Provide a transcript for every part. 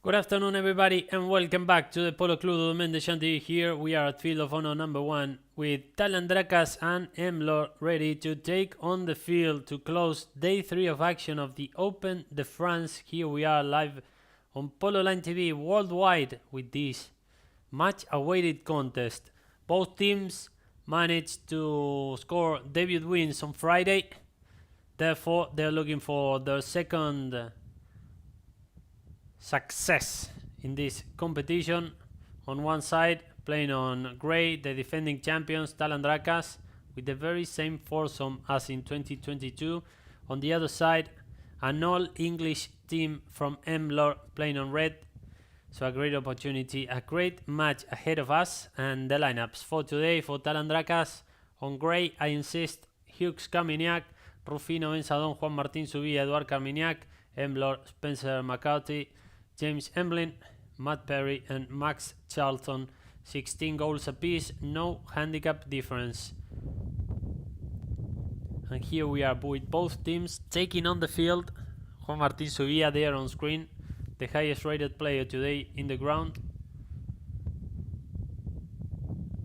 Good afternoon, everybody, and welcome back to the Polo Club de Domaine de Chantilly. Here we are at Field of Honor number 1 with Talandracas and Emlor ready to take on the field to close day 3 of action of the Open de France. Here we are live on Polo Line TV worldwide with this much-awaited contest. Both teams managed to score debut wins on Friday. Therefore, they're looking for their second success in this competition. On one side, playing on grey, the defending champions Talandracas with the very same foursome as in 2022. On the other side, an all-English team from Emlor playing on red. So a great opportunity, a great match ahead of us. And the lineups for today for Talandracas: on grey, I insist, Hughes Caminiac, Rufino Benzadón, Juan Martín Subía, Eduard Carmignac, Emlor, Spencer McCarthy, James Emblin, Matt Perry and Max Charlton. 16 goals apiece, no handicap difference. And here we are with both teams taking on the field. Juan Martín Subía there on screen, the highest rated player today in the ground,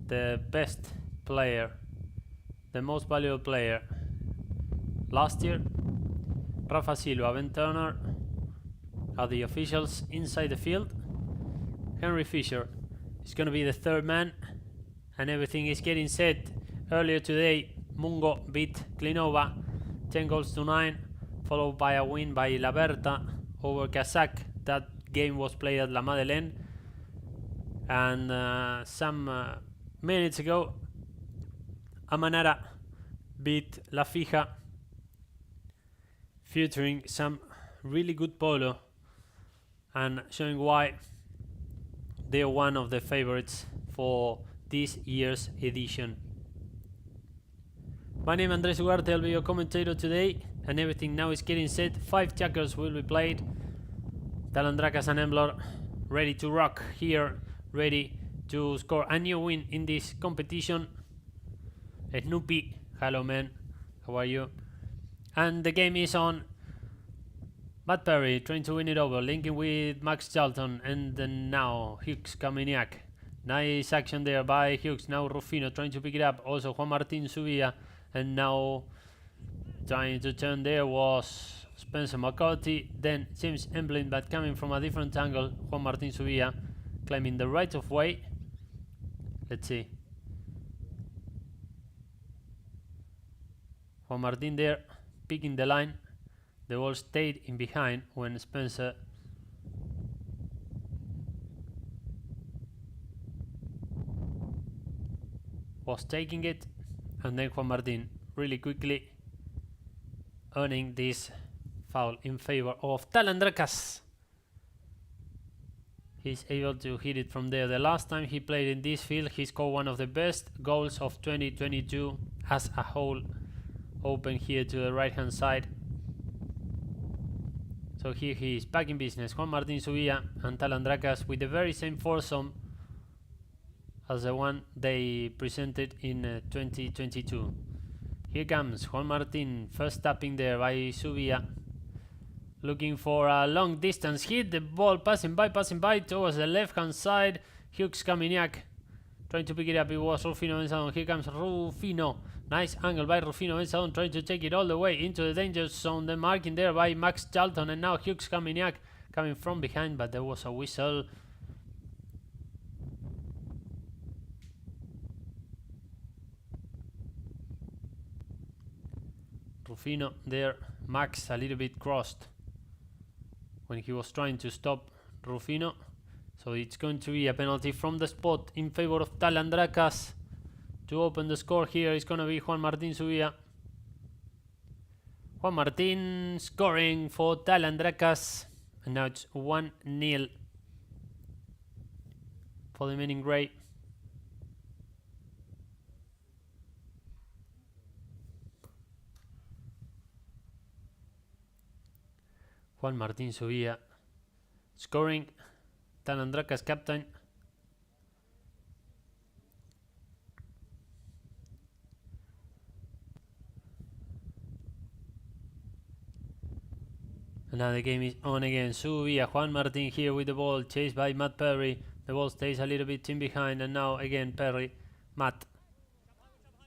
the best player, the most valuable player last year. Rafa Silva, Ben Turner are the officials inside the field. Henry Fisher is going to be the third man, and everything is getting set. Earlier today, Mungo beat Klinova 10 goals to 9, followed by a win by Laberta over Kazakh. That game was played at La Madeleine. And some minutes ago, Amanara beat La Fija, featuring some really good polo and showing why they're one of the favorites for this year's edition. My name is Andrés Ugarte, I'll be your commentator today, and everything now is getting set. 5 checkers will be played. Talandracas and Emlor ready to rock here, ready to score a new win in this competition. Snoopy, hello man, how are you? And the game is on. Matt Perry trying to win it over, linking with Max Charlton, and then now Hughes Caminiac. Nice action there by Hughes. Now Rufino trying to pick it up. Also Juan Martín Subía, and now trying to turn there was Spencer McCarthy. Then James Emblin, but coming from a different angle. Juan Martín Subía claiming the right of way. Let's see. Juan Martín there picking the line. The ball stayed in behind when Spencer was taking it, and then Juan Martín really quickly earning this foul in favor of Talandracas. He's able to hit it from there. The last time he played in this field, he scored one of the best goals of 2022 as a whole. Open here to the right hand side. So here he is back in business. Juan Martín Subía and Talandracas with the very same foursome as the one they presented in 2022. Here comes Juan Martín, first tapping there by Subía, looking for a long distance hit. The ball passing by towards the left hand side. Hughes Caminiac trying to pick it up. It was Rufino Benzadón. Here comes Rufino. Nice angle by Rufino Benzadón, trying to take it all the way into the danger zone. The marking there by Max Charlton, and now Hughes Caminiac coming from behind, but there was a whistle. Rufino there, Max a little bit crossed when he was trying to stop Rufino. So it's going to be a penalty from the spot in favor of Talandracas. To open the score here is going to be Juan Martín Subía. Juan Martín scoring for Talandracas. And now it's 1-0 for the men in grey. Juan Martín Subía scoring, Talandracas captain. And now the game is on again. Zubia, Juan Martin here with the ball, chased by Matt Perry. The ball stays a little bit in behind, and now again Perry, Matt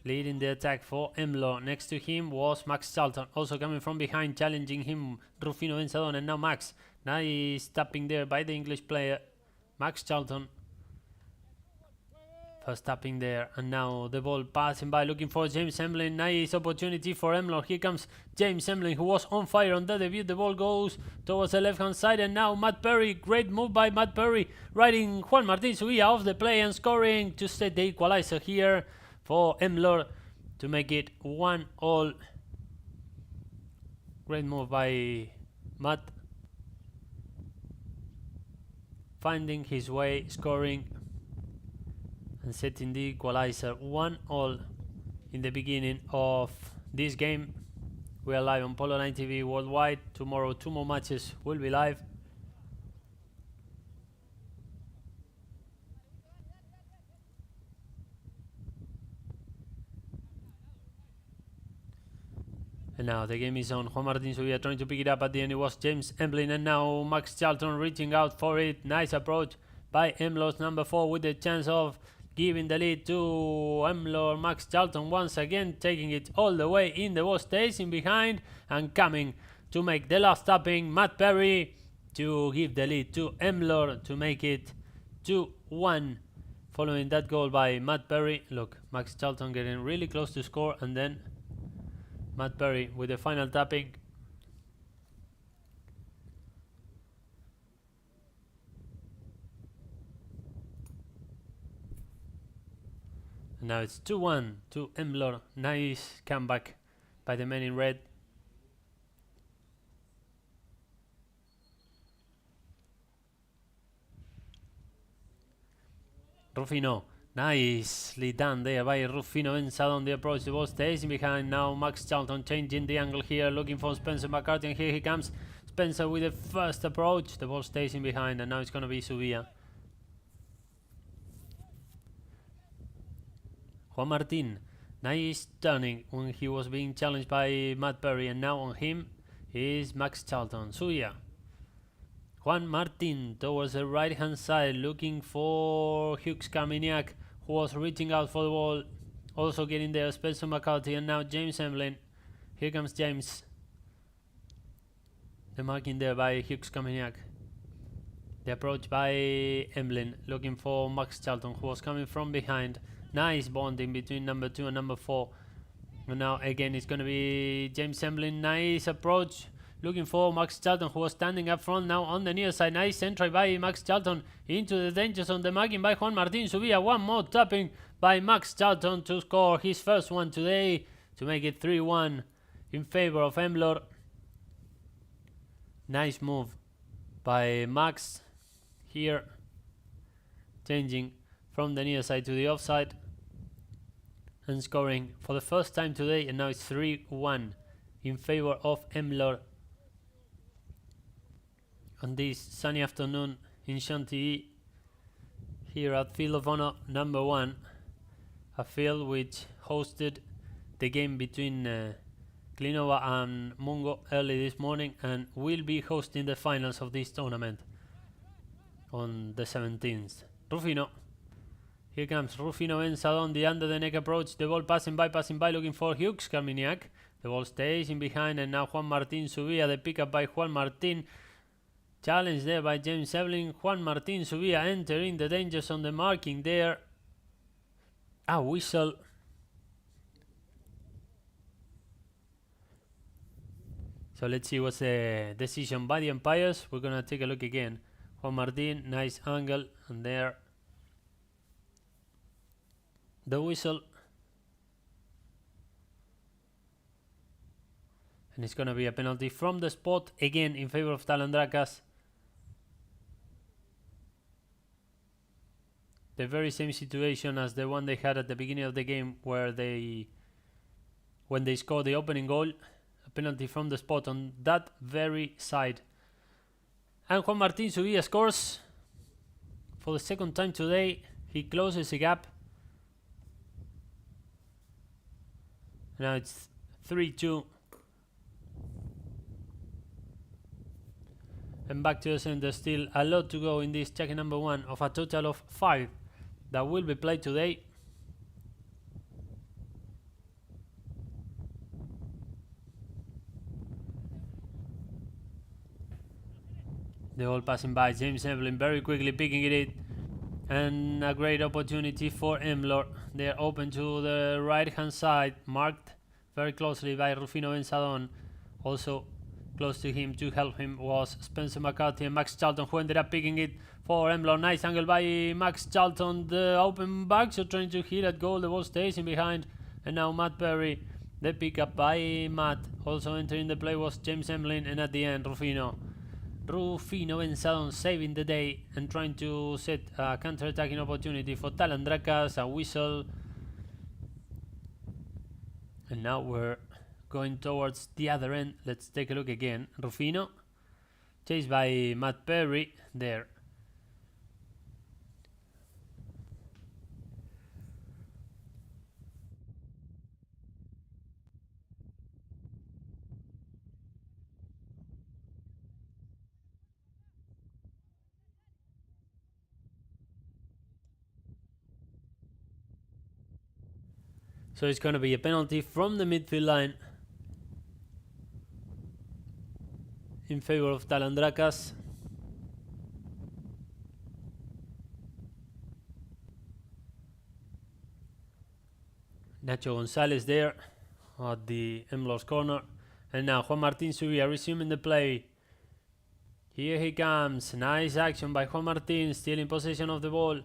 leading the attack for Emlor. Next to him was Max Charlton, also coming from behind, challenging him, Rufino Benzadon, and now Max. Nice tapping there by the English player, Max Charlton. First tapping there, and now the ball passing by, looking for James Emlin. Nice opportunity for Emlor. Here comes James Emlin, who was on fire on the debut. The ball goes towards the left-hand side, and now Matt Perry. Great move by Matt Perry, riding Juan Martin Zubia off the play and scoring to set the equalizer here for Emlor to make it 1-1. Great move by Matt, finding his way, scoring and setting the equalizer. 1-1 in the beginning of this game. We are live on Polo 9 TV worldwide. Tomorrow 2 more matches will be live. And now the game is on. Juan Martin Zubia trying to pick it up. At the end it was James Emlin, and now Max Charlton reaching out for it. Nice approach by Emlor's number 4 with the chance of giving the lead to Emlor. Max Charlton once again taking it all the way in. The ball stays in behind and coming to make the last tapping. Matt Perry to give the lead to Emlor to make it 2-1. Following that goal by Matt Perry. Look, Max Charlton getting really close to score, and then Matt Perry with the final tapping. And now it's 2-1 to Emlor. Nice comeback by the men in red. Rufino, nicely done there by Rufino Benzadon. The approach, the ball stays in behind. Now Max Charlton changing the angle here, looking for Spencer McCarthy, and here he comes. Spencer with the first approach. The ball stays in behind, and now it's going to be Zubia. Juan Martin, nice turning when he was being challenged by Matt Perry, and now on him is Max Charlton. Zubia. Juan Martin towards the right hand side, looking for Hughes Carminiak, who was reaching out for the ball, also getting there Spencer McCarthy, and now James Emlin. Here comes James. The marking there by Hughes Carminiak. The approach by Emlin, looking for Max Charlton, who was coming from behind. Nice bonding between number 2 and number 4. And now again it's going to be James Emlin. Nice approach, looking for Max Charlton, who was standing up front. Now on the near side, nice entry by Max Charlton into the danger zone. The marking by Juan Martin Zubia. One more tapping by Max Charlton to score his first one today to make it 3-1 in favor of Emlor. Nice move by Max here, changing from the near side to the offside and scoring for the first time today, and now it's 3-1 in favor of Emlor on this sunny afternoon in Chantilly here at Field of Honor number 1, a field which hosted the game between Klinova and Mungo early this morning, and will be hosting the finals of this tournament on the 17th. Rufino. Here comes Rufino Benzadon, the under the neck approach. The ball passing by, looking for Hughes Carminiak. The ball stays in behind, and now Juan Martin Zubia. The pickup by Juan Martin. Challenge there by James Emlin. Juan Martin Zubia entering the danger zone. The marking there. A whistle. So let's see what's the decision by the umpires. We're gonna take a look again. Juan Martin, nice angle, and there the whistle, and it's gonna be a penalty from the spot again in favor of Talandracas. The very same situation as the one they had at the beginning of the game, where when they scored the opening goal, a penalty from the spot on that very side. And Juan Martin Zubia scores for the second time today. He closes the gap. Now it's 3-2 And back to the center. Still a lot to go in this check number 1 of a total of 5 that will be played today. The ball passing by James Evelyn, very quickly picking it, and a great opportunity for Emlor. They're open to the right hand side, marked very closely by Rufino Benzadon. Also close to him to help him was Spencer McCarthy and Max Charlton, who ended up picking it for Emlor. Nice angle by Max Charlton, the open back, so trying to hit at goal. The ball stays in behind, and now Matt Perry, the pick up by Matt. Also entering the play was James Emlyn, and at the end Rufino Benzadon saving the day and trying to set a counter-attacking opportunity for Talandracas. A whistle, and now we're going towards the other end. Let's take a look again. Rufino chased by Matt Perry there. So it's going to be a penalty from the midfield line in favor of Talandracas. Nacho Gonzalez there at the Emlor's corner. And now Juan Martin Zubia resuming the play. Here he comes. Nice action by Juan Martin, still in possession of the ball.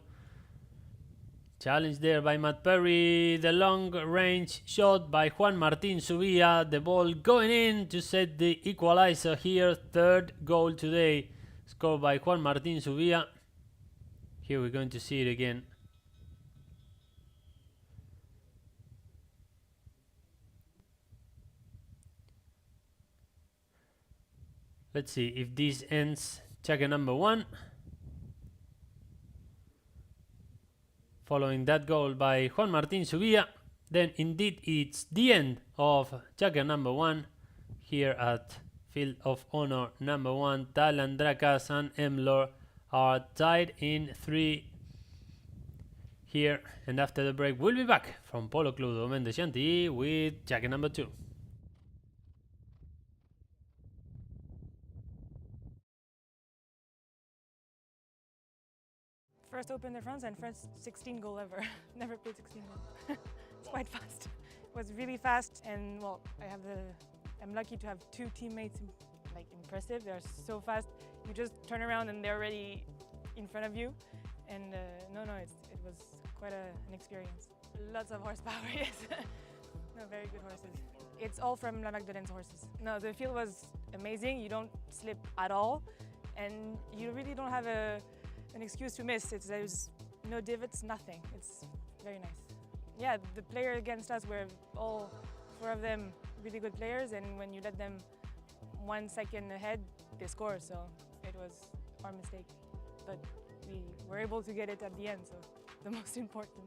Challenge there by Matt Perry. The long range shot by Juan Martin Zubia. The ball going in to set the equalizer here. Third goal today, scored by Juan Martin Zubia. Here we're going to see it again. Let's see if this ends checker number 1. Following that goal by Juan Martin Zubia, then indeed it's the end of checker number 1 here at Field of Honor number 1. Talandracas and Emlor are tied in 3 here, and after the break we'll be back from Polo Club Domaine de Chantilly with checker number 2. First open the France and first 16 goal ever. Never played 16 goal. It's quite fast. It was really fast, and well, I'm lucky to have 2 teammates, like impressive. They're so fast. You just turn around and they're already in front of you. And it was quite an experience. Lots of horsepower, yes. No, very good horses. It's all from La Magdalen's horses. No, the field was amazing. You don't slip at all, and you really don't have an excuse to miss. There's no divots, nothing. It's very nice. Yeah, the player against us were all 4 of them really good players, and when you let them 1 second ahead, they score. So it was our mistake, but we were able to get it at the end, so the most important.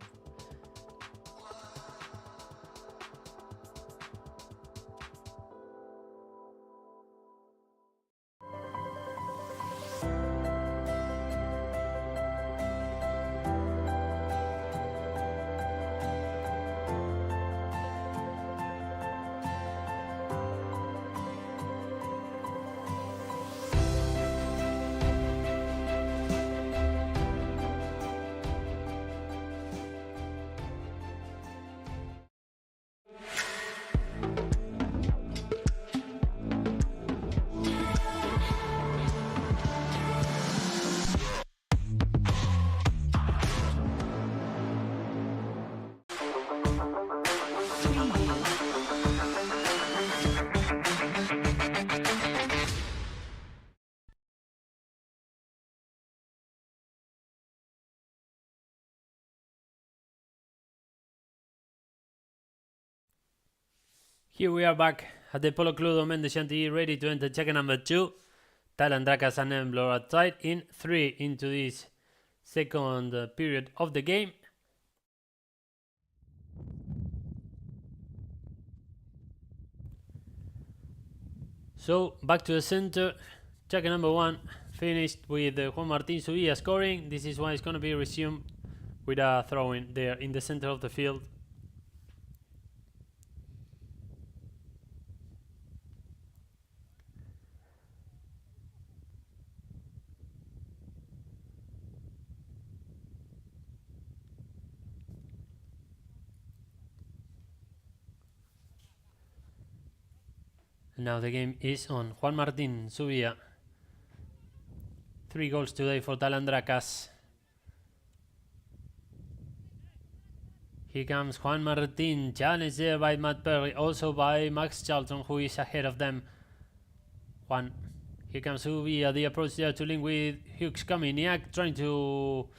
Here we are back at the Polo Club Domaine de Chantilly, ready to enter checker number 2. Talandracas and Emlor are tied in 3 into this second period of the game. So back to the center Check number 1 finished with Juan Martin Subilla scoring. This is why it's going to be resumed with a throw-in there in the center of the field. And now the game is on. Juan Martin Subilla. 3 goals today for Talandracas. Here comes Juan Martin, challenged there by Matt Perry, also by Max Charlton, who is ahead of them. Juan. Here comes Subilla, the approach there to link with Hughes Kaminiak, trying to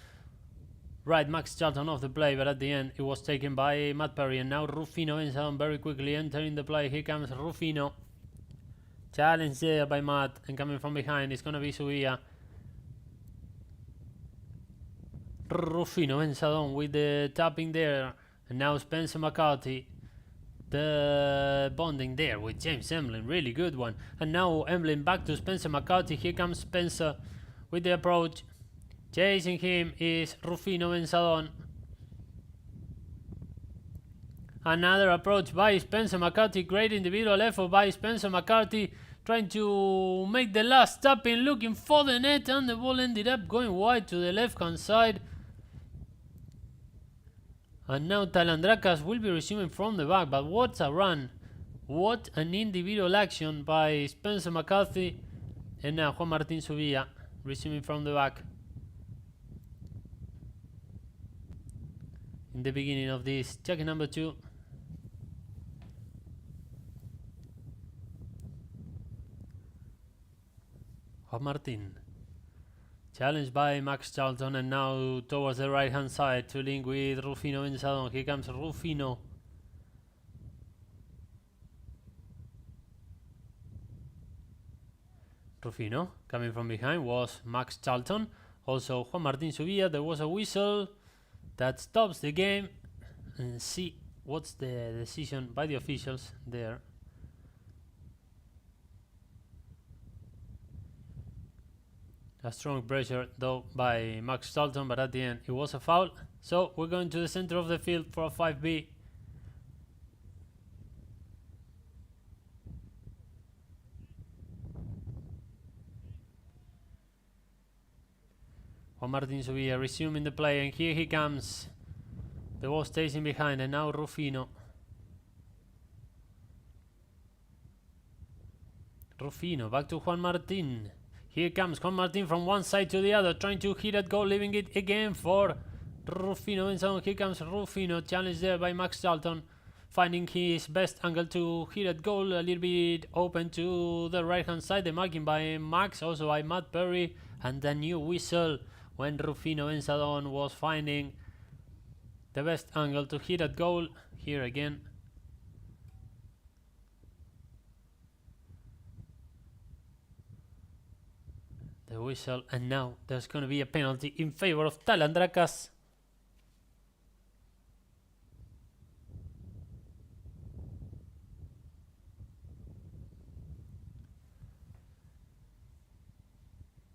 ride Max Charlton off the play, but at the end it was taken by Matt Perry. And now Rufino Enzadon very quickly entering the play. Here comes Rufino. Challenge there by Matt, and coming from behind it's going to be Subilla. Rufino Enzadon with the tapping there, and now Spencer McCarthy. The bonding there with James Emlor, really good one. And now Emlor back to Spencer McCarthy. Here comes Spencer with the approach. Chasing him is Rufino Enzadon. Another approach by Spencer McCarthy. Great individual effort by Spencer McCarthy, trying to make the last tapping, looking for the net, and the ball ended up going wide to the left hand side. And now Talandracas will be resuming from the back, but what a run. What an individual action by Spencer McCarthy. And now Juan Martin Subilla resuming from the back. In the beginning of this check number 2. Juan Martin. Challenged by Max Charlton, and now towards the right hand side to link with Rufino Enzadon. Here comes Rufino. Rufino coming from behind was Max Charlton. Also Juan Martin Subilla. There was a whistle that stops the game, and see what's the decision by the officials there. A strong pressure though by Max Charlton, but at the end it was a foul. So we're going to the center of the field for a 5B. Juan Martin Subilla resuming the play, and here he comes. The ball stays in behind, and now Rufino. Rufino back to Juan Martin. Here comes Juan Martin from one side to the other, trying to hit that goal, leaving it again for Rufino Enzadon. Here comes Rufino, challenged there by Max Charlton, finding his best angle to hit that goal, a little bit open to the right hand side. The marking by Max, also by Matt Perry, and the new whistle when Rufino Enzadon was finding the best angle to hit that goal. Here again. The whistle, and now there's going to be a penalty in favor of Talandracas.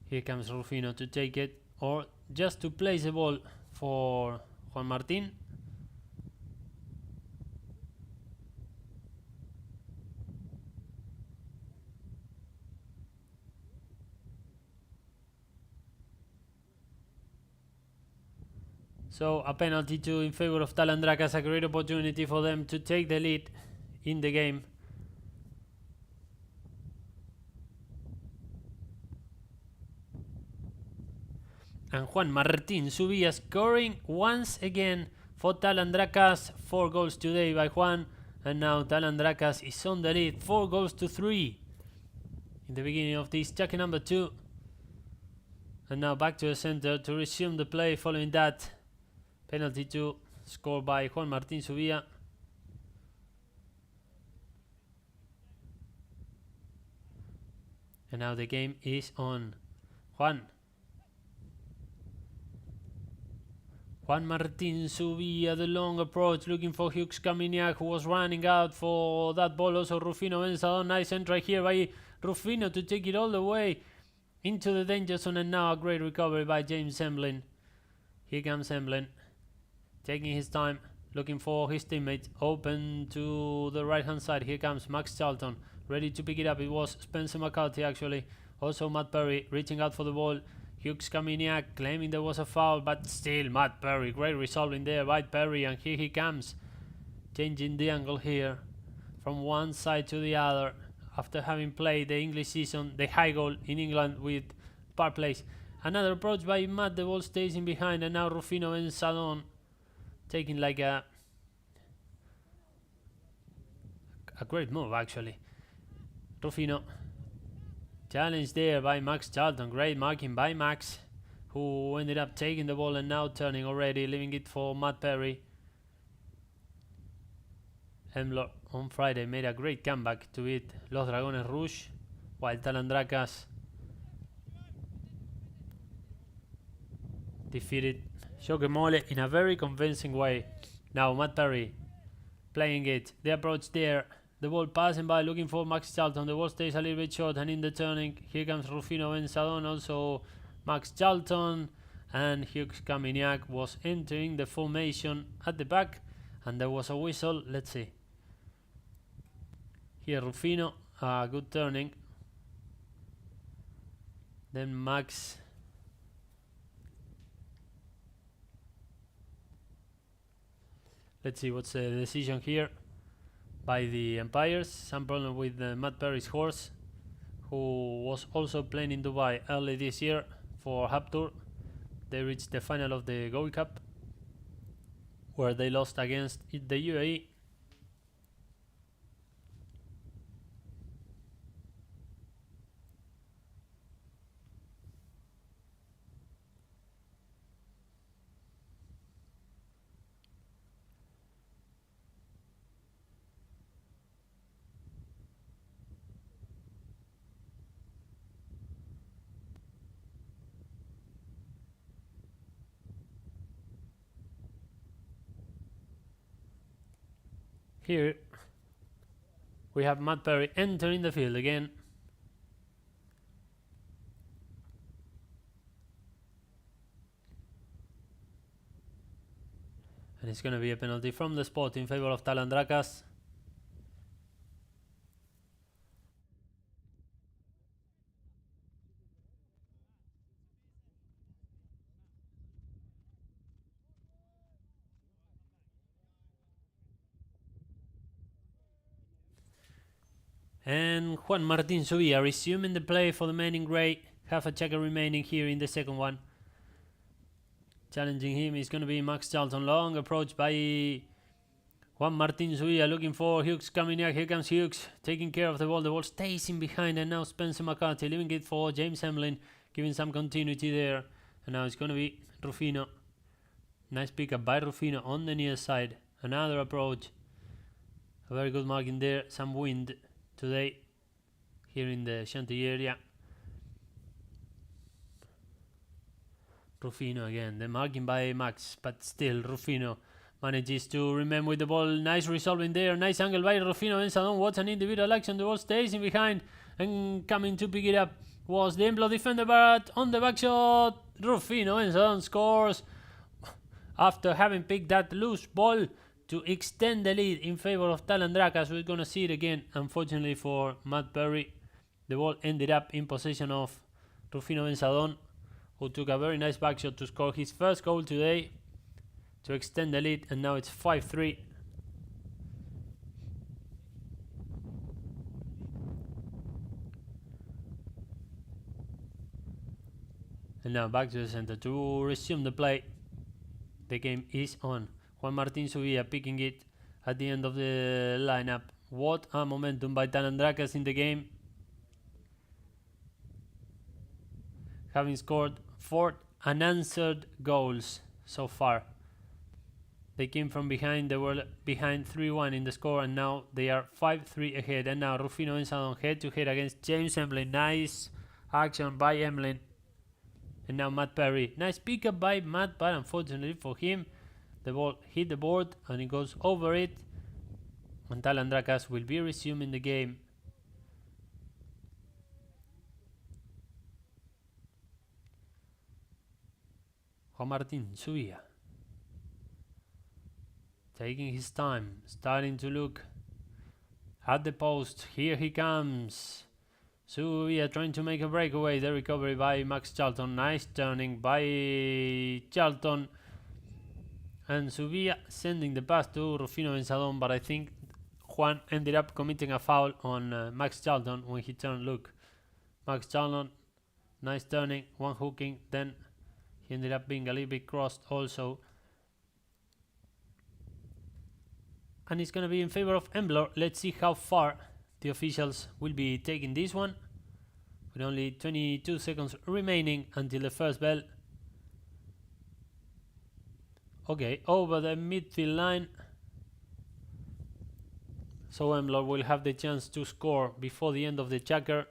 Here comes Rufino to take it, or just to place the ball for Juan Martin. So a penalty too in favor of Talandracas, a great opportunity for them to take the lead in the game. And Juan Martin Subilla scoring once again for Talandracas. 4 goals today by Juan, and now Talandracas is on the lead, 4 goals to 3 in the beginning of this check number 2. And now back to the center to resume the play following that penalty 2 scored by Juan Martin Subilla. And now the game is on. Juan Martin Subilla, the long approach, looking for Hughes Kaminiak, who was running out for that ball. Also Rufino Enzadon, nice entry here by Rufino to take it all the way into the danger zone, and now a great recovery by James Emlin. Here comes Emlin, taking his time, looking for his teammate, open to the right hand side. Here comes Max Charlton, ready to pick it up. It was Spencer McCarthy actually. Also Matt Perry reaching out for the ball. Hughes Kaminiak claiming there was a foul, but still Matt Perry, great resolving there by Perry, and here he comes, changing the angle here from one side to the other after having played the English season, the high goal in England with Park Place. Another approach by Matt, the ball stays in behind, and now Rufino and Sadon taking like a great move actually. Rufino challenge there by Max Charlton, great marking by Max, who ended up taking the ball and now turning already, leaving it for Matt Perry. Emlor on Friday made a great comeback to beat Los Dragones Rouge, while Talandracas defeated Shoke in a very convincing way. Now Matt Perry playing it, the approach there, the ball passing by, looking for Max Charlton. The ball stays a little bit short, and in the turning, here comes Rufino Benzadon, also Max Charlton, and Hughes Kaminiak was entering the formation at the back, and there was a whistle. Let's see. Here Rufino, good turning. Then Max. Let's see what's the decision here by the umpires. Some problem with Matt Perry's horse, who was also playing in Dubai early this year for Hub Tour. They reached the final of the Gold Cup, where they lost against the UAE. Here we have Matt Perry entering the field again. And it's going to be a penalty from the spot in favor of Talandracas. And Juan Martin Subia resuming the play for the men in grey. Half a checker remaining here in the second one. Challenging him is going to be Max Charlton. Long approach by Juan Martin Subia, looking for Hughes coming out. Here comes Hughes taking care of the ball. The ball stays in behind, and now Spencer McCarthy leaving it for James Emlin, giving some continuity there. And now it's going to be Rufino. Nice pickup by Rufino on the near side. Another approach. A very good marking there. Some wind today here in the Chantilly area. Rufino again, the marking by Max, but still Rufino manages to remain with the ball. Nice resolving there, nice angle by Rufino Benzadon. What an individual action. The ball stays in behind, and coming to pick it up was the Emlor defender, but on the back shot, Rufino Benzadon scores after having picked that loose ball to extend the lead in favor of Talandracas. We're going to see it again. Unfortunately for Matt Perry, the ball ended up in possession of Rufino Benzadon, who took a very nice back shot to score his first goal today to extend the lead, and now it's 5-3. And now back to the center to resume the play. The game is on. Juan Martin Subia picking it at the end of the lineup. What a momentum by Talandracas in the game, having scored 4 unanswered goals so far. They came from behind. They were behind 3-1 in the score, and now they are 5-3 ahead. And now Rufino Benzadon head to head against James Emlin. Nice action by Emlin. And now Matt Perry. Nice pickup by Matt, but unfortunately for him, the ball hit the board and it goes over it. And Talandracas will be resuming the game. Juan Martin Suya. Taking his time, starting to look at the post. Here he comes. Suya trying to make a breakaway. The recovery by Max Charlton. Nice turning by Charlton. And Subia sending the pass to Rufino Benzadon, but I think Juan ended up committing a foul on Max Charlton when he turned. Look, Max Charlton, nice turning, one hooking, then he ended up being a little bit crossed also. And it's going to be in favor of Emlor. Let's see how far the officials will be taking this one. With only 22 seconds remaining until the first bell. Okay, over the midfield line. So Emlor will have the chance to score before the end of the checker,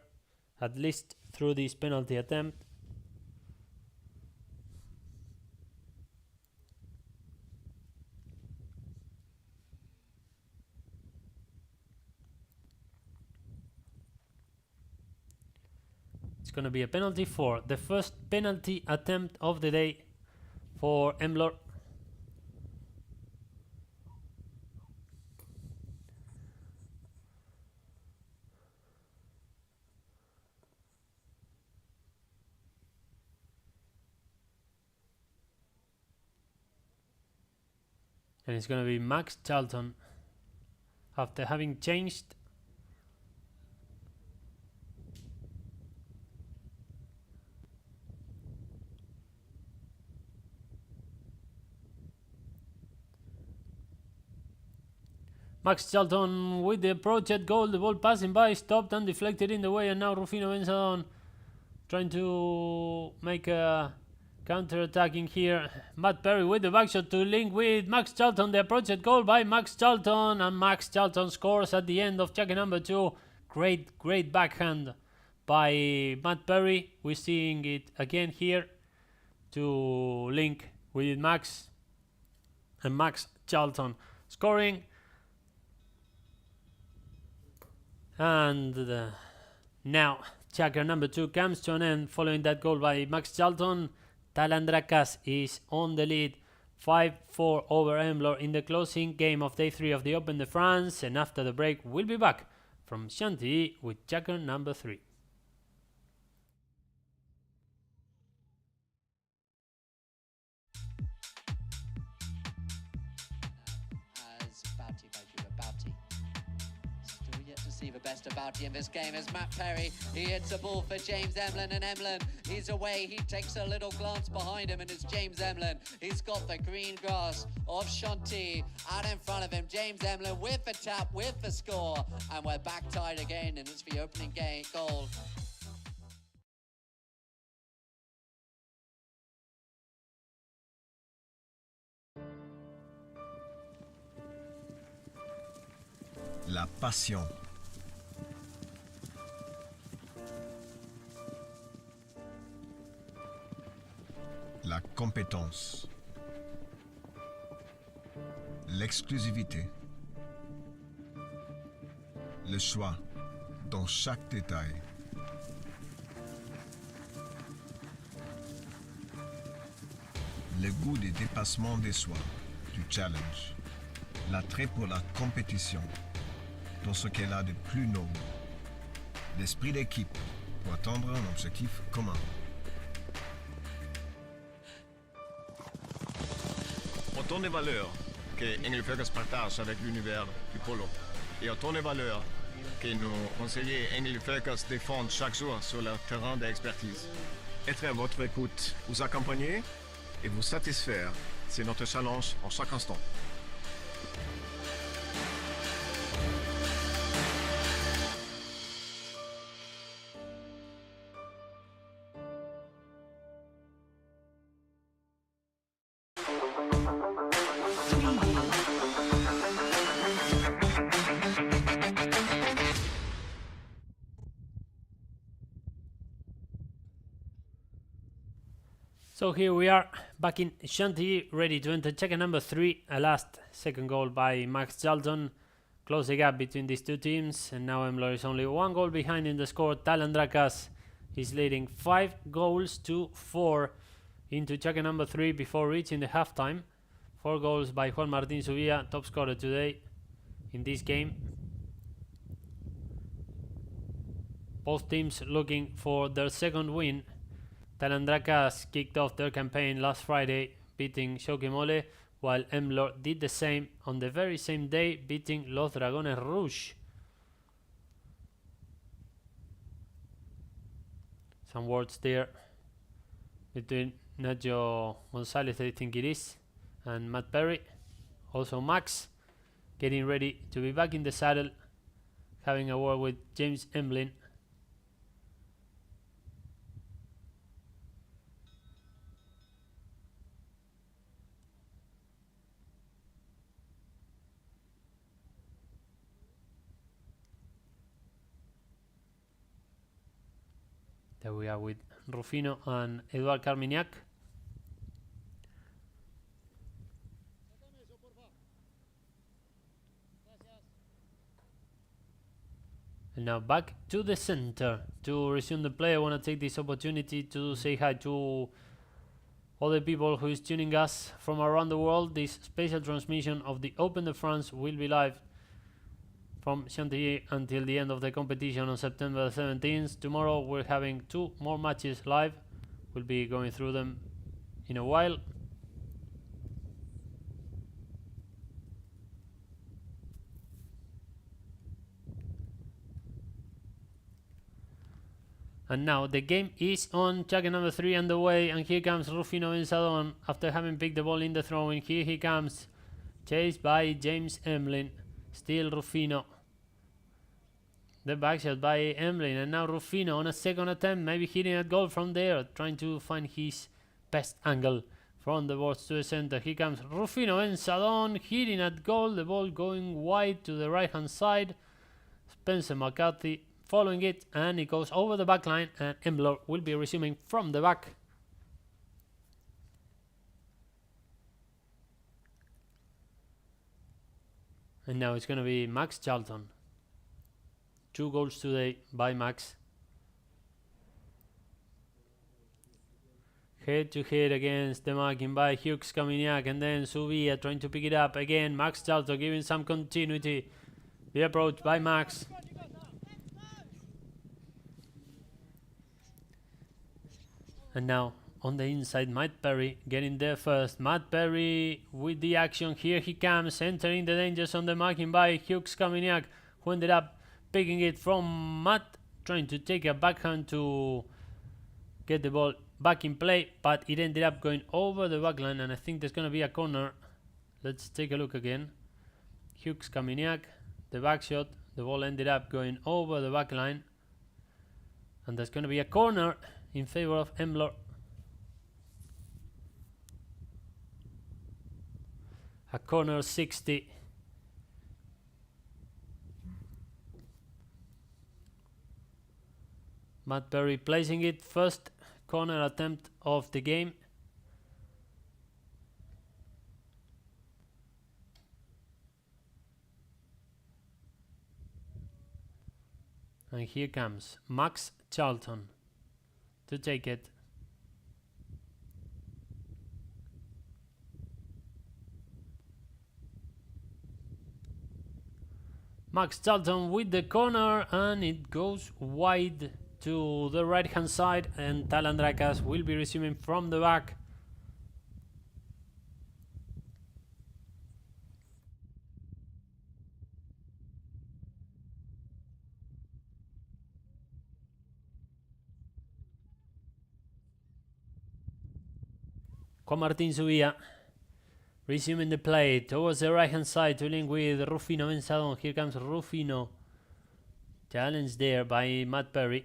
at least through this penalty attempt. It's going to be a penalty for the first penalty attempt of the day for Emlor. And it's going to be Max Charlton after having changed. Max Charlton with the approach at goal. The ball passing by, stopped and deflected in the way. And now Rufino Benzadon trying to make a counter-attacking here. Matt Perry with the backshot to link with Max Charlton. The approach at goal by Max Charlton. And Max Charlton scores at the end of checker number 2. Great backhand by Matt Perry. We're seeing it again here to link with Max. And Max Charlton scoring. And now checker number 2 comes to an end following that goal by Max Charlton. Talandracas is on the lead, 5-4 over Emlor in the closing game of day 3 of the Open de France. And after the break, we'll be back from Chantilly with checker number 3. The best of Bouty in this game is Matt Perry. He hits a ball for James Emlin, and Emlin, he's away. He takes a little glance behind him, and it's James Emlin. He's got the green grass of Chantilly out in front of him. James Emlin with the tap, with the score, and we're back tied again, and it's the opening goal. La passion. La compétence. L'exclusivité. Le choix dans chaque détail. Le goût des dépassements des soi, du challenge. L'attrait pour la compétition, dans ce qu'elle a de plus noble. L'esprit d'équipe pour atteindre un objectif commun. Autant de valeurs que Engelföckers partage avec l'univers du polo et autant de valeurs que nos conseillers Engelföckers défendent chaque jour sur leur terrain d'expertise. Être à votre écoute, vous accompagner et vous satisfaire, c'est notre challenge en chaque instant. So here we are back in Chantilly, ready to enter checker number 3. A last second goal by Max Charlton. Close the gap between these two teams, and now Emlor is only 1 goal behind in the score. Talandracas is leading 5 goals to 4 into checker number 3 before reaching the halftime. 4 goals by Juan Martín Subilla, top scorer today in this game. Both teams looking for their second win. Talandracas kicked off their campaign last Friday, beating Choquemole, while Emlor did the same on the very same day, beating Los Dragones Rouge. Some words there between Nacho Gonzalez, I think it is, and Matt Perry. Also Max getting ready to be back in the saddle, having a word with James Emlin. There we are with Rufino and Eduard Carmignac. And now back to the center to resume the play. I want to take this opportunity to say hi to all the people who is tuning us from around the world. This special transmission of the Open de France will be live from Chantilly until the end of the competition on September 17th. Tomorrow we're having 2 more matches live. We'll be going through them in a while. And now the game is on. Checker number 3 underway, and here comes Rufino Benzadon after having picked the ball in the throw-in. Here he comes, chased by James Emlin. Still Rufino. The backshot by Emlin, and now Rufino on a second attempt, maybe hitting a goal from there, trying to find his best angle from the boards to the center. Here comes Rufino Benzadon, hitting at goal, the ball going wide to the right hand side. Spencer McCarthy following it, and it goes over the back line, and Emlor will be resuming from the back. And now it's going to be Max Charlton. 2 goals today by Max. Head to head against the marking by Hughes Caminiac, and then Subia trying to pick it up again. Max Charlton giving some continuity. The approach by Max. And now on the inside, Matt Perry getting there first. Matt Perry with the action. Here he comes, entering the danger zone. The marking by Hughes Caminiac, who ended up picking it from Matt, trying to take a backhand to get the ball back in play, but it ended up going over the back line, and I think there's going to be a corner. Let's take a look again. Hughes Caminiac, the back shot, the ball ended up going over the back line, and there's going to be a corner in favor of Emlor. A corner 60. Matt Perry placing it, first corner attempt of the game. And here comes Max Charlton to take it. Max Charlton with the corner, and it goes wide to the right hand side, and Talandracas will be resuming from the back. Juan Martín Subilla resuming the play towards the right hand side to link with Rufino Benzadon. Here comes Rufino, challenged there by Matt Perry.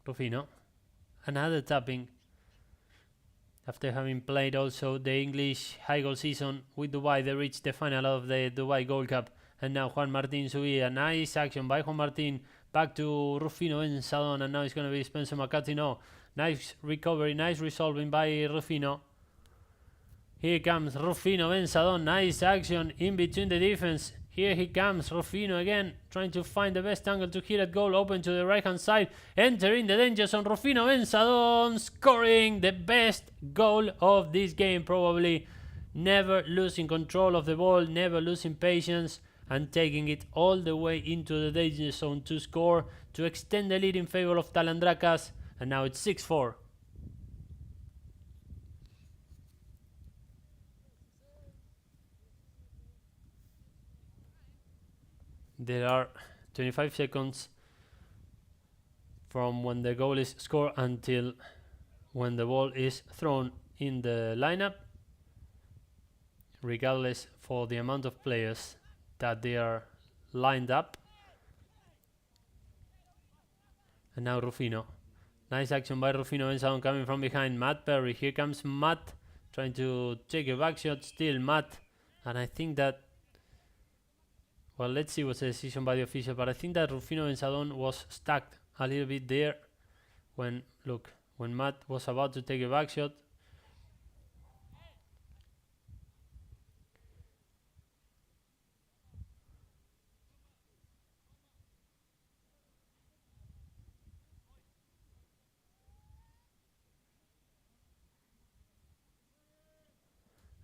Rufino, another tapping after having played also the English high goal season with Dubai. They reached the final of the Dubai Gold Cup, and now Juan Martín Subilla, nice action by Juan Martín, back to Rufino Benzadon, and now it's going to be Spencer McCarthy. No, nice recovery, nice resolving by Rufino. Here comes Rufino Benzadon, nice action in between the defense. Here he comes, Rufino again, trying to find the best angle to hit at goal, open to the right hand side, entering the danger zone. Rufino Benzadon scoring the best goal of this game, probably. Never losing control of the ball, never losing patience, and taking it all the way into the danger zone to score, to extend the lead in favor of Talandracas, and now it's 6-4. There are 25 seconds from when the goal is scored until when the ball is thrown in the lineup, regardless for the amount of players that they are lined up. And now Rufino. Nice action by Rufino Benzadon coming from behind. Matt Perry. Here comes Matt trying to take a back shot. Still Matt. And I think that, well, let's see what's the decision by the official, but I think that Rufino Benzadon was stuck a little bit there when, look, when Matt was about to take a back shot.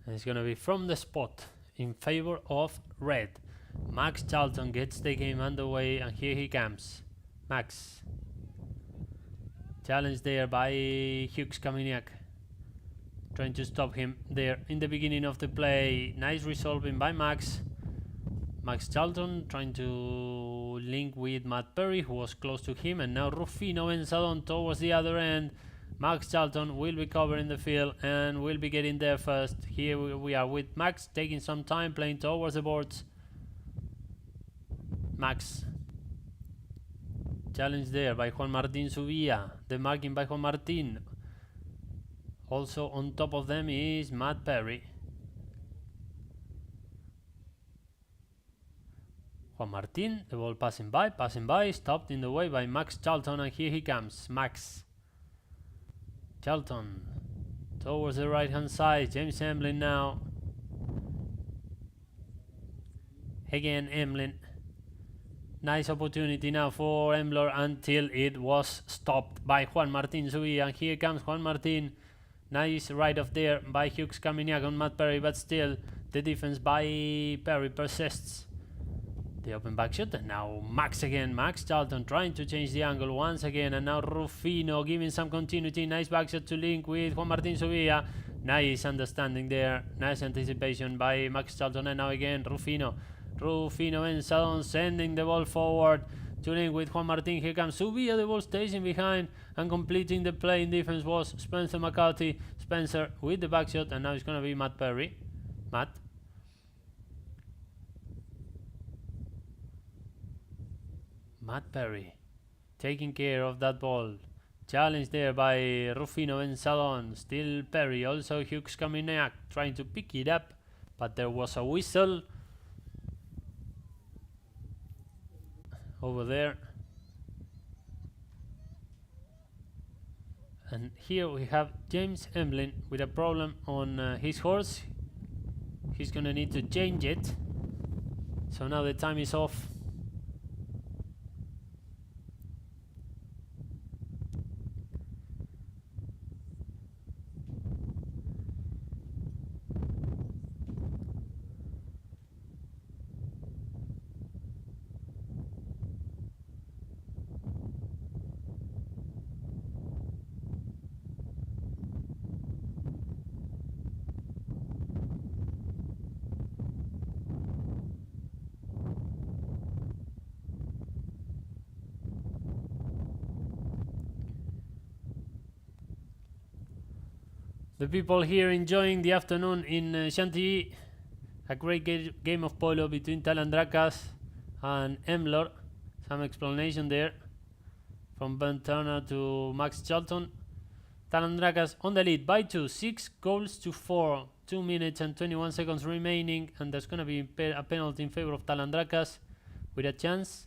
And it's going to be from the spot in favor of red. Max Charlton gets the game underway, and here he comes. Max. Challenge there by Hughes Kaminiak. Trying to stop him there in the beginning of the play. Nice resolving by Max. Max Charlton trying to link with Matt Perry, who was close to him, and now Rufino Benzadon towards the other end. Max Charlton will be covering the field and will be getting there first. Here we are with Max taking some time, playing towards the boards. Max. Challenge there by Juan Martin Subia. The marking by Juan Martin. Also on top of them is Matt Perry. Juan Martin, the ball passing by, stopped in the way by Max Charlton, and here he comes, Max. Charlton towards the right hand side. James Emlin now. Again Emlin. Nice opportunity now for Emlor until it was stopped by Juan Martin Zubia. And here comes Juan Martin. Nice right off there by Hughes Kaminiak on Matt Perry, but still the defense by Perry persists. The open back shot, and now Max again. Max Charlton trying to change the angle once again, and now Rufino giving some continuity. Nice back shot to link with Juan Martin Subia. Nice understanding there. Nice anticipation by Max Charlton, and now again Rufino. Rufino Benzadon sending the ball forward to link with Juan Martin. Here comes Subia. The ball stays in behind, and completing the play in defense was Spencer McCarthy. Spencer with the back shot, and now it's going to be Matt Perry. Matt. Matt Perry taking care of that ball. Challenge there by Rufino Benzadon. Still Perry. Also Hughes Kaminiak trying to pick it up, but there was a whistle over there. And here we have James Emlin with a problem on his horse. He's gonna need to change it. So now the time is off. The people here enjoying the afternoon in Chantilly. A great game of polo between Talandracas and Emlor. Some explanation there from Ben Turner to Max Charlton. Talandracas on the lead by 2, 6 goals to 4, 2 minutes and 21 seconds remaining, and there's going to be a penalty in favor of Talandracas, with a chance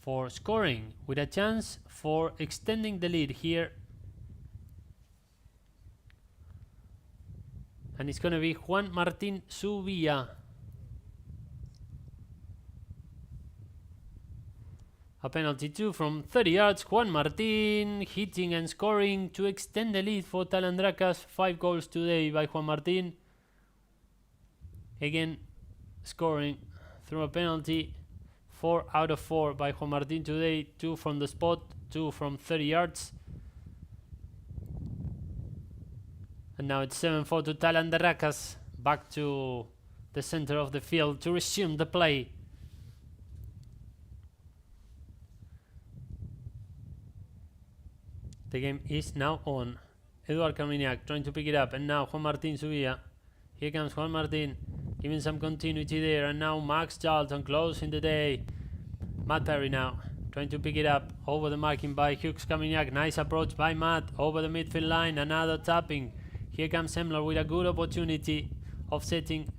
for scoring, with a chance for extending the lead here. And it's going to be Juan Martin Subia. A penalty too from 30 yards. Juan Martin hitting and scoring to extend the lead for Talandracas. 5 goals today by Juan Martin. Again, scoring through a penalty. 4 out of 4 by Juan Martin today. 2 from the spot, 2 from 30 yards. And now it's 7-4 to Talandracas. Back to the center of the field to resume the play. The game is now on. Eduard Carmignac trying to pick it up, and now Juan Martin Subia. Here comes Juan Martin, giving some continuity there, and now Max Charlton closing the day. Matt Perry now trying to pick it up over the marking by Hughes Carmignac. Nice approach by Matt over the midfield line. Another tapping. Here comes Emlor with a good opportunity of setting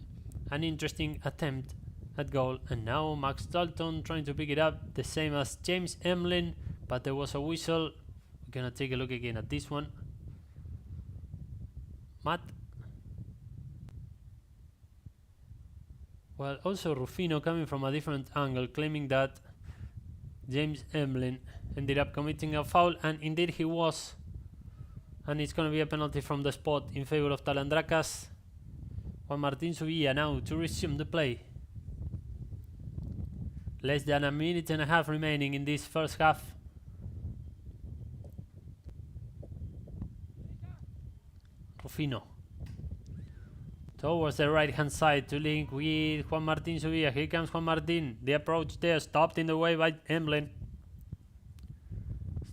an interesting attempt at goal. And now Max Charlton trying to pick it up, the same as James Emlin, but there was a whistle. We're gonna take a look again at this one. Matt. Well, also Rufino coming from a different angle, claiming that James Emlin ended up committing a foul, and indeed he was. And it's going to be a penalty from the spot in favor of Talandracas. Juan Martin Subia now to resume the play. Less than a minute and a half remaining in this first half. Rufino towards the right hand side to link with Juan Martin Subia. Here comes Juan Martin. The approach there stopped in the way by Emlin.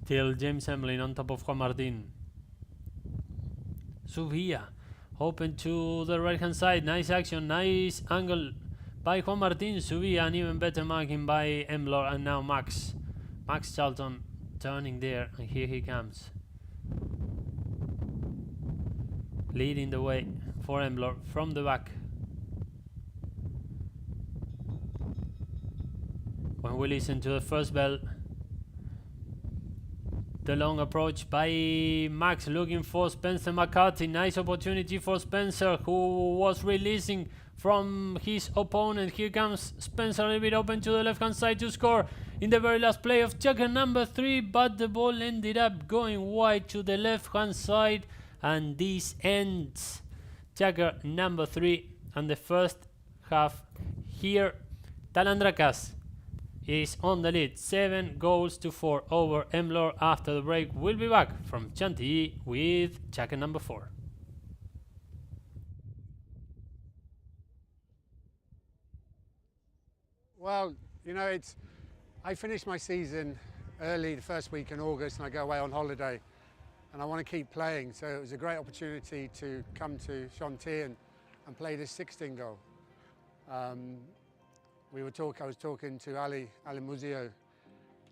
Still James Emlin on top of Juan Martin. Subia open to the right hand side. Nice action, nice angle by Juan Martin Subia, and even better marking by Emlor. And now Max Charlton turning there, and here he comes, leading the way for Emlor from the back. When we listen to the first bell, the long approach by Max looking for Spencer McCarthy. Nice opportunity for Spencer, who was releasing from his opponent. Here comes Spencer, a little bit open to the left hand side to score in the very last play of checker number 3, but the ball ended up going wide to the left hand side, and this ends checker number 3 and the first half here. Talandracas is on the lead, 7 goals to 4 over Emlor. After the break, we'll be back from Chantilly with checker number 4. Well, you know, I finished my season early, the first week in August, and I go away on holiday, and I want to keep playing. So it was a great opportunity to come to Chantilly and play this 16 goal. I was talking to Ali Muzio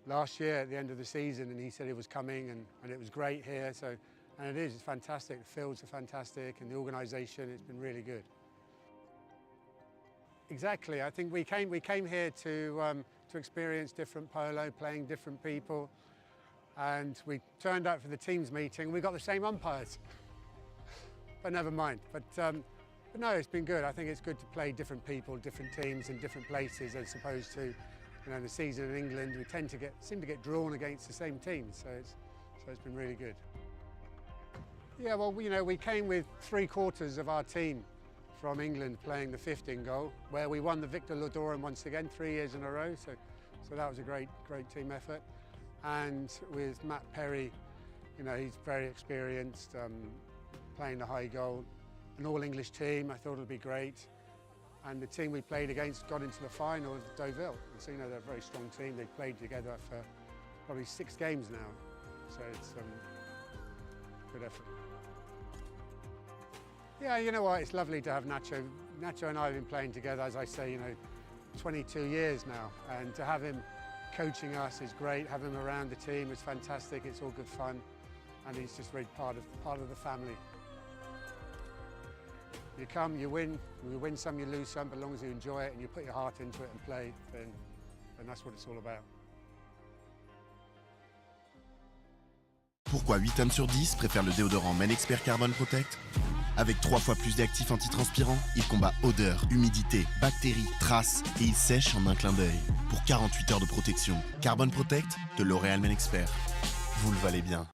last year at the end of the season, and he said he was coming, and it was great here. So, and it's fantastic. The fields are fantastic, and the organisation, it's been really good. Exactly. I think we came here to experience different polo, playing different people, and we turned up for the teams meeting. We got the same umpires, but never mind. But no, it's been good. I think it's good to play different people, different teams in different places, as opposed to, you know, the season in England, we seem to get drawn against the same teams. So it's been really good. Yeah, well, you know, we came with 3/4 of our team from England playing the 15 goal, where we won the Victor Lodoran once again 3 years in a row. So that was a great team effort. And with Matt Perry, you know, he's very experienced, playing the high goal. An all-English team, I thought it would be great. And the team we played against got into the final of Deauville. And so, you know, they're a very strong team. They've played together for probably 6 games now. So it's good effort. Yeah, you know what, it's lovely to have Nacho. Nacho and I have been playing together, as I say, you know, 22 years now. And to have him coaching us is great. Have him around the team is fantastic. It's all good fun. And he's just really part of the family. You come, you win some, you lose some, but as long as you enjoy it and you put your heart into it and play, then that's what it's all about. Pourquoi 8 hommes sur 10 préfèrent le déodorant Men Expert Carbon Protect? Avec 3 fois plus d'actifs antitranspirants, il combat odeur, humidité, bactéries, traces et il sèche en un clin d'œil. pour 48 heures de protection. Carbon Protect de L'Oréal Men Expert. Vous le valez bien.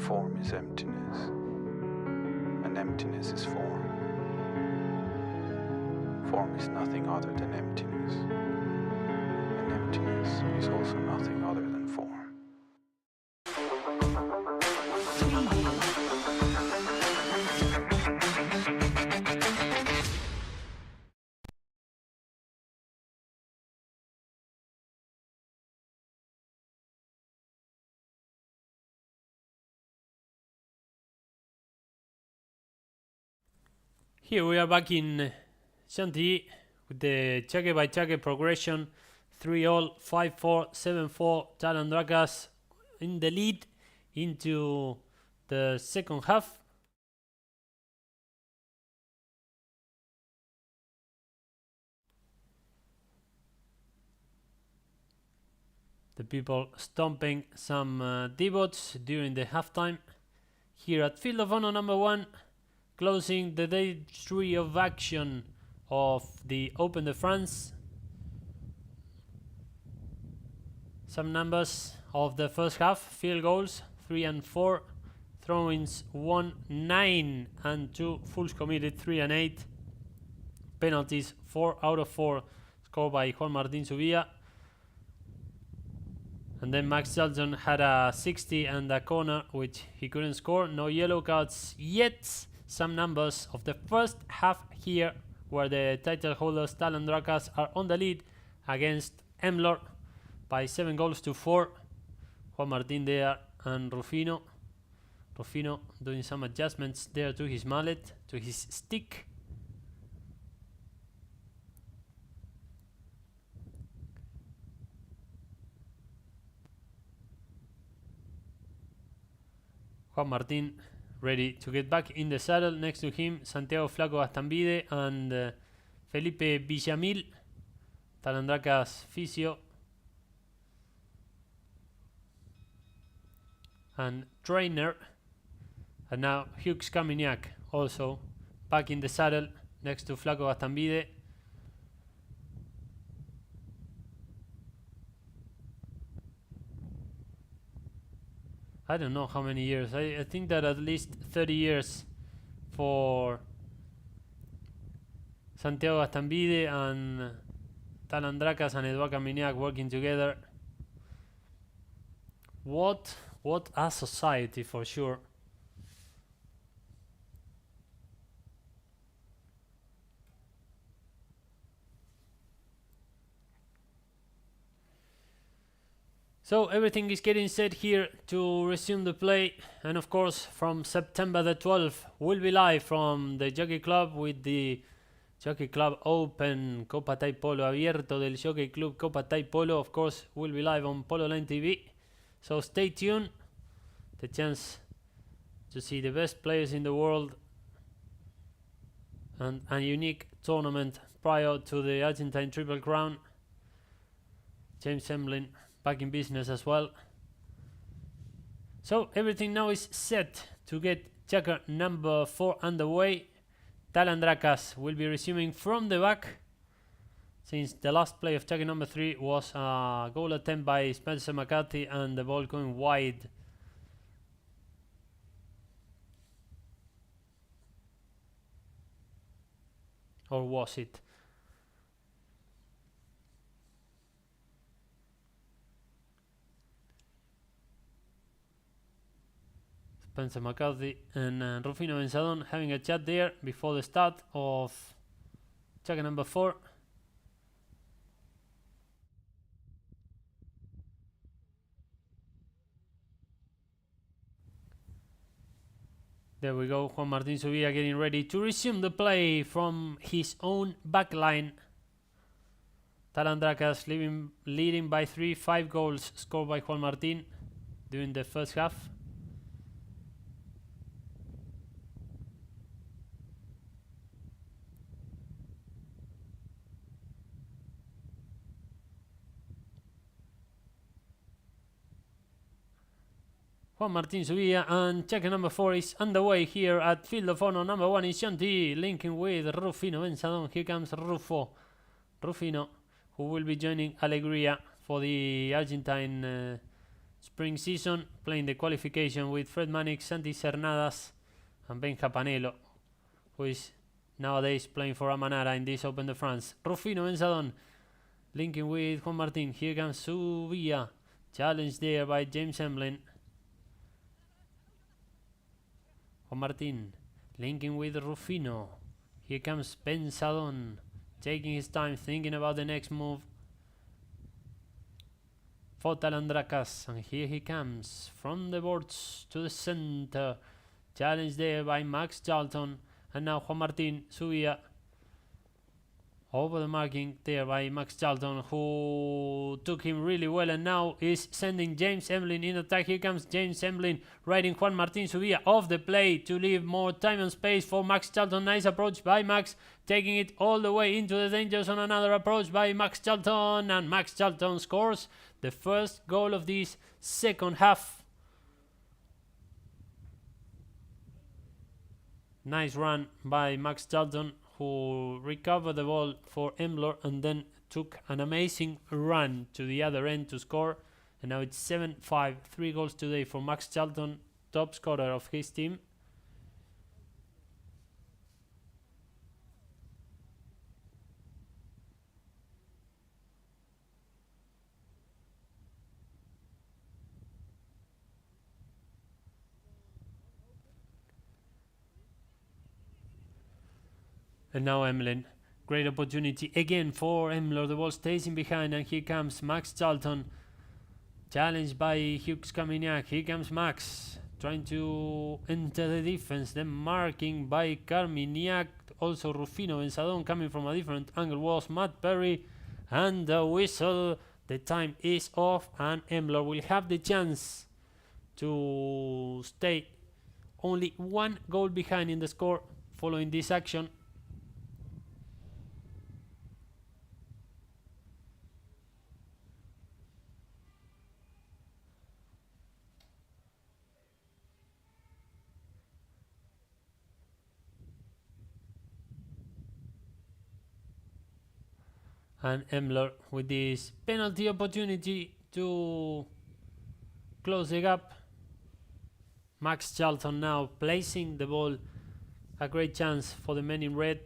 Form is emptiness, and emptiness is form. Form is nothing other than emptiness, and emptiness is also nothing other than form. Here we are back in Chantilly with the cheque by cheque progression. 3-all, 5-4, 7-4. Talandracas in the lead into the second half. The people stomping some devots during the halftime. Here at Field of Honor number 1. Closing the day 3 of action of the Open de France. Some numbers of the first half: field goals 3 and 4, throw-ins 1, 9 and 2, fouls committed 3 and 8, penalties 4 out of 4 scored by Juan Martín Subilla. And then Max Johnson had a 60 and a corner which he couldn't score. No yellow cards yet. Some numbers of the first half here, where the title holders Talandracas are on the lead against Emlor. by 7 goals to 4. Juan Martin there and Rufino. Rufino doing some adjustments there to his mallet, to his stick. Juan Martin ready to get back in the saddle. Next to him, Santiago Flaco Gastambide and Felipe Villamil, Talandracas Fisio, and trainer. And now Hughes Caminiac also back in the saddle next to Flaco Gastambide. I don't know how many years. I think that at least 30 years for Santiago Gastambide and Talandracas and Eduard Caminiac working together. What a society, for sure. So everything is getting set here to resume the play, and of course from September the 12th we'll be live from the Jockey Club with the Jockey Club Open Copa Tai Polo Abierto del Jockey Club Copa Tai Polo. Of course we'll be live on Polo Line TV, so stay tuned. The chance to see the best players in the world and a unique tournament prior to the Argentine Triple Crown. James Emlin back in business as well. So everything now is set to get checker number 4 underway. Talandracas will be resuming from the back, since the last play of checker number 3 was a goal attempt by Spencer McCarthy and the ball going wide. Or was it? Spencer McCarthy and Rufino Benzadon having a chat there before the start of checker number 4. There we go, Juan Martin Zubia getting ready to resume the play from his own back line. Talandracas leading by 5 goals scored by Juan Martin during the first half. Juan Martin Zubia, and checker number 4 is underway here at Field of Honor. Number 1 is Shanti, linking with Rufino Benzadon. Here comes Rufino, who will be joining Alegria for the Argentine spring season, playing the qualification with Fred Mannix, Santi Cernadas and Ben Japanello, who is nowadays playing for Amanara in this Open de France. Rufino Benzadon linking with Juan Martin. Here comes Zubia, challenged there by James Emlin. Juan Martin linking with Rufino. Here comes Benzadon, taking his time, thinking about the next move for Talandracas. And here he comes from the boards to the center. Challenge there by Max Charlton. And now Juan Martin Zubia over the marking there by Max Charlton, who took him really well, and now is sending James Emlin in attack. Here comes James Emlin riding Juan Martin Zubia off the play to leave more time and space for Max Charlton. Nice approach by Max, taking it all the way into the danger zone. Another approach by Max Charlton, and Max Charlton scores the first goal of this second half. Nice run by Max Charlton, who recovered the ball for Emlor and then took an amazing run to the other end to score. And now it's 7-5, 3 goals today for Max Charlton, top scorer of his team. And now Emlin Great opportunity again for Emlor. The ball stays in behind, and here comes Max Charlton. Challenged by Hughes Caminiac. Here comes Max, trying to enter the defense. Then marking by Carminiac. Also Rufino Benzadon coming from a different angle was Matt Perry. And the whistle. The time is off, and Emlor will have the chance to stay only 1 goal behind in the score following this action. And Emlor with this penalty opportunity to close the gap. Max Charlton now placing the ball. A great chance for the men in red.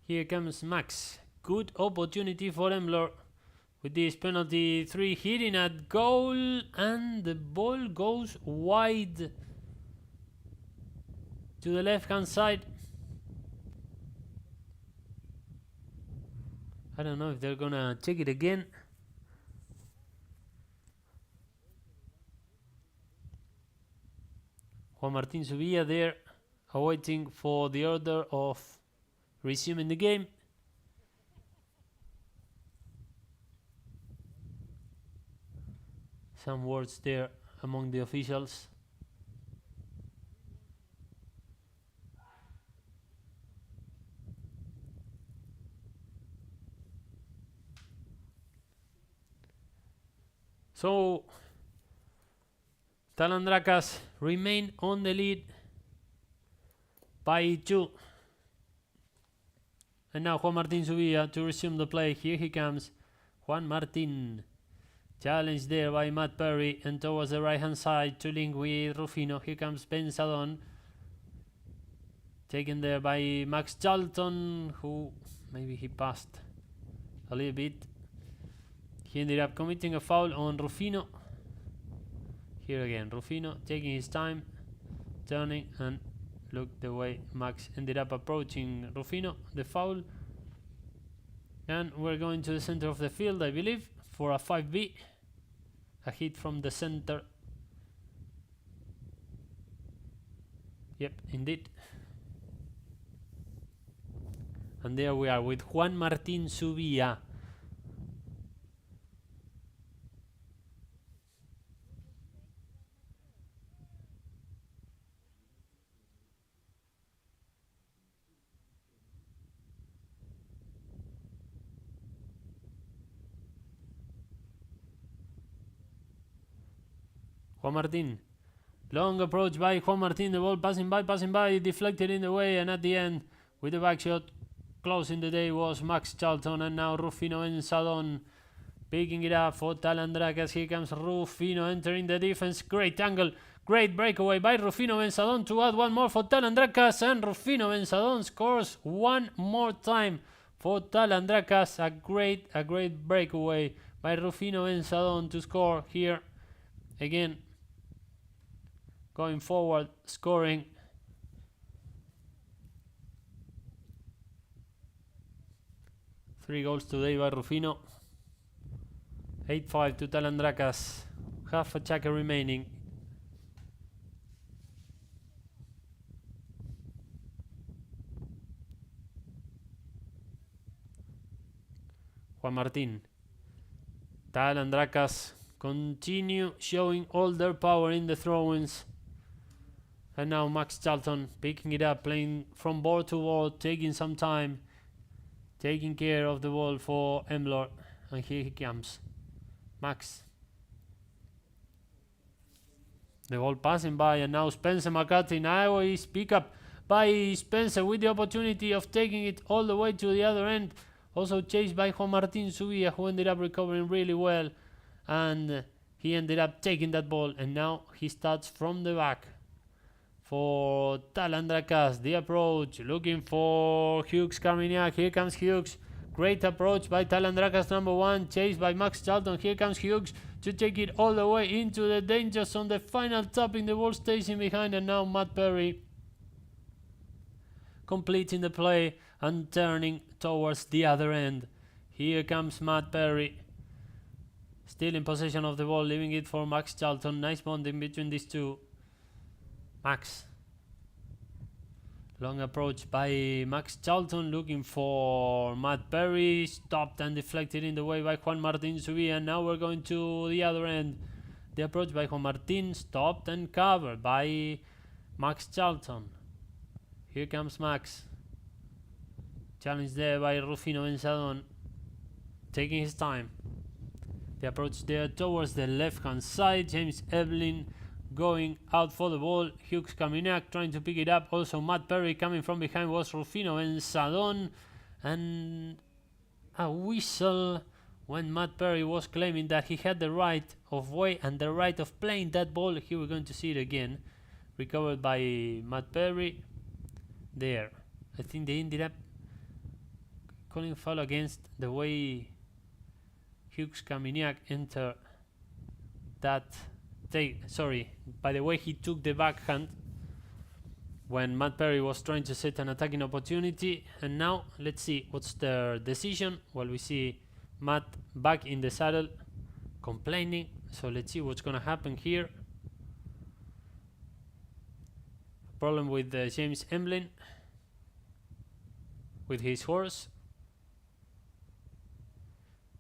Here comes Max. Good opportunity for Emlor with this penalty 3 hitting at goal, and the ball goes wide to the left hand side. I don't know if they're gonna check it again. Juan Martin Subilla there awaiting for the order of resuming the game. Some words there among the officials. So Talandracas remain on the lead by 2. And now Juan Martin Subilla to resume the play. Here he comes. Juan Martin. Challenged there by Matt Perry and towards the right hand side to link with Rufino. Here comes Benzadon. Taken there by Max Charlton, who maybe he passed a little bit. He ended up committing a foul on Rufino. Here again, Rufino taking his time, turning, and look the way Max ended up approaching Rufino, the foul. And we're going to the center of the field, I believe, for a 5B. A hit from the center. Yep, indeed. And there we are with Juan Martin Subilla. Juan Martin. Long approach by Juan Martin. The ball passing by, deflected in the way, and at the end, with the back shot, closing the day was Max Charlton, and now Rufino Benzadon picking it up for Talandracas. Here comes Rufino entering the defense. Great angle, great breakaway by Rufino Benzadon to add one more for Talandracas, and Rufino Benzadon scores one more time for Talandracas. A great breakaway by Rufino Benzadon to score here again. Going forward, scoring. Three goals today by Rufino. 8-5 to Talandracas. Half a checker remaining. Juan Martin. Talandracas continue showing all their power in the throw-ins. And now Max Charlton picking it up, playing from ball to ball, taking some time, taking care of the ball for Emlor. And here he comes. Max. The ball passing by, and now Spencer McCarthy. Now is pick up by Spencer with the opportunity of taking it all the way to the other end Also chased by Juan Martin Zubia, who ended up recovering really well, and he ended up taking that ball, and now he starts from the back for Talandracas. The approach, looking for Hughes Carmignac. Here comes Hughes. Great approach by Talandracas, number 1, chased by Max Charlton. Here comes Hughes to take it all the way into the danger zone. The final tapping, the ball stays in behind, and now Matt Perry completing the play and turning towards the other end. Here comes Matt Perry, still in possession of the ball, leaving it for Max Charlton. Nice bonding between these two. Max. Long approach by Max Charlton, looking for Matt Perry. Stopped and deflected in the way by Juan Martin Zubia. And now we're going to the other end. The approach by Juan Martin, stopped and covered by Max Charlton. Here comes Max. Challenge there by Rufino Benzadon, taking his time. The approach there towards the left-hand side. James Evelyn going out for the ball. Hughes Carmignac trying to pick it up. Also Matt Perry coming from behind was Rufino Benzadon. And a whistle when Matt Perry was claiming that he had the right of way and the right of playing that ball. Here we're going to see it again. Recovered by Matt Perry. There. I think they ended up calling foul against the way Hughes Carmignac entered that by the way he took the backhand when Matt Perry was trying to set an attacking opportunity. And now let's see what's their decision. Well, we see Matt back in the saddle complaining, so let's see what's gonna happen here. Problem with James Emlyn with his horse.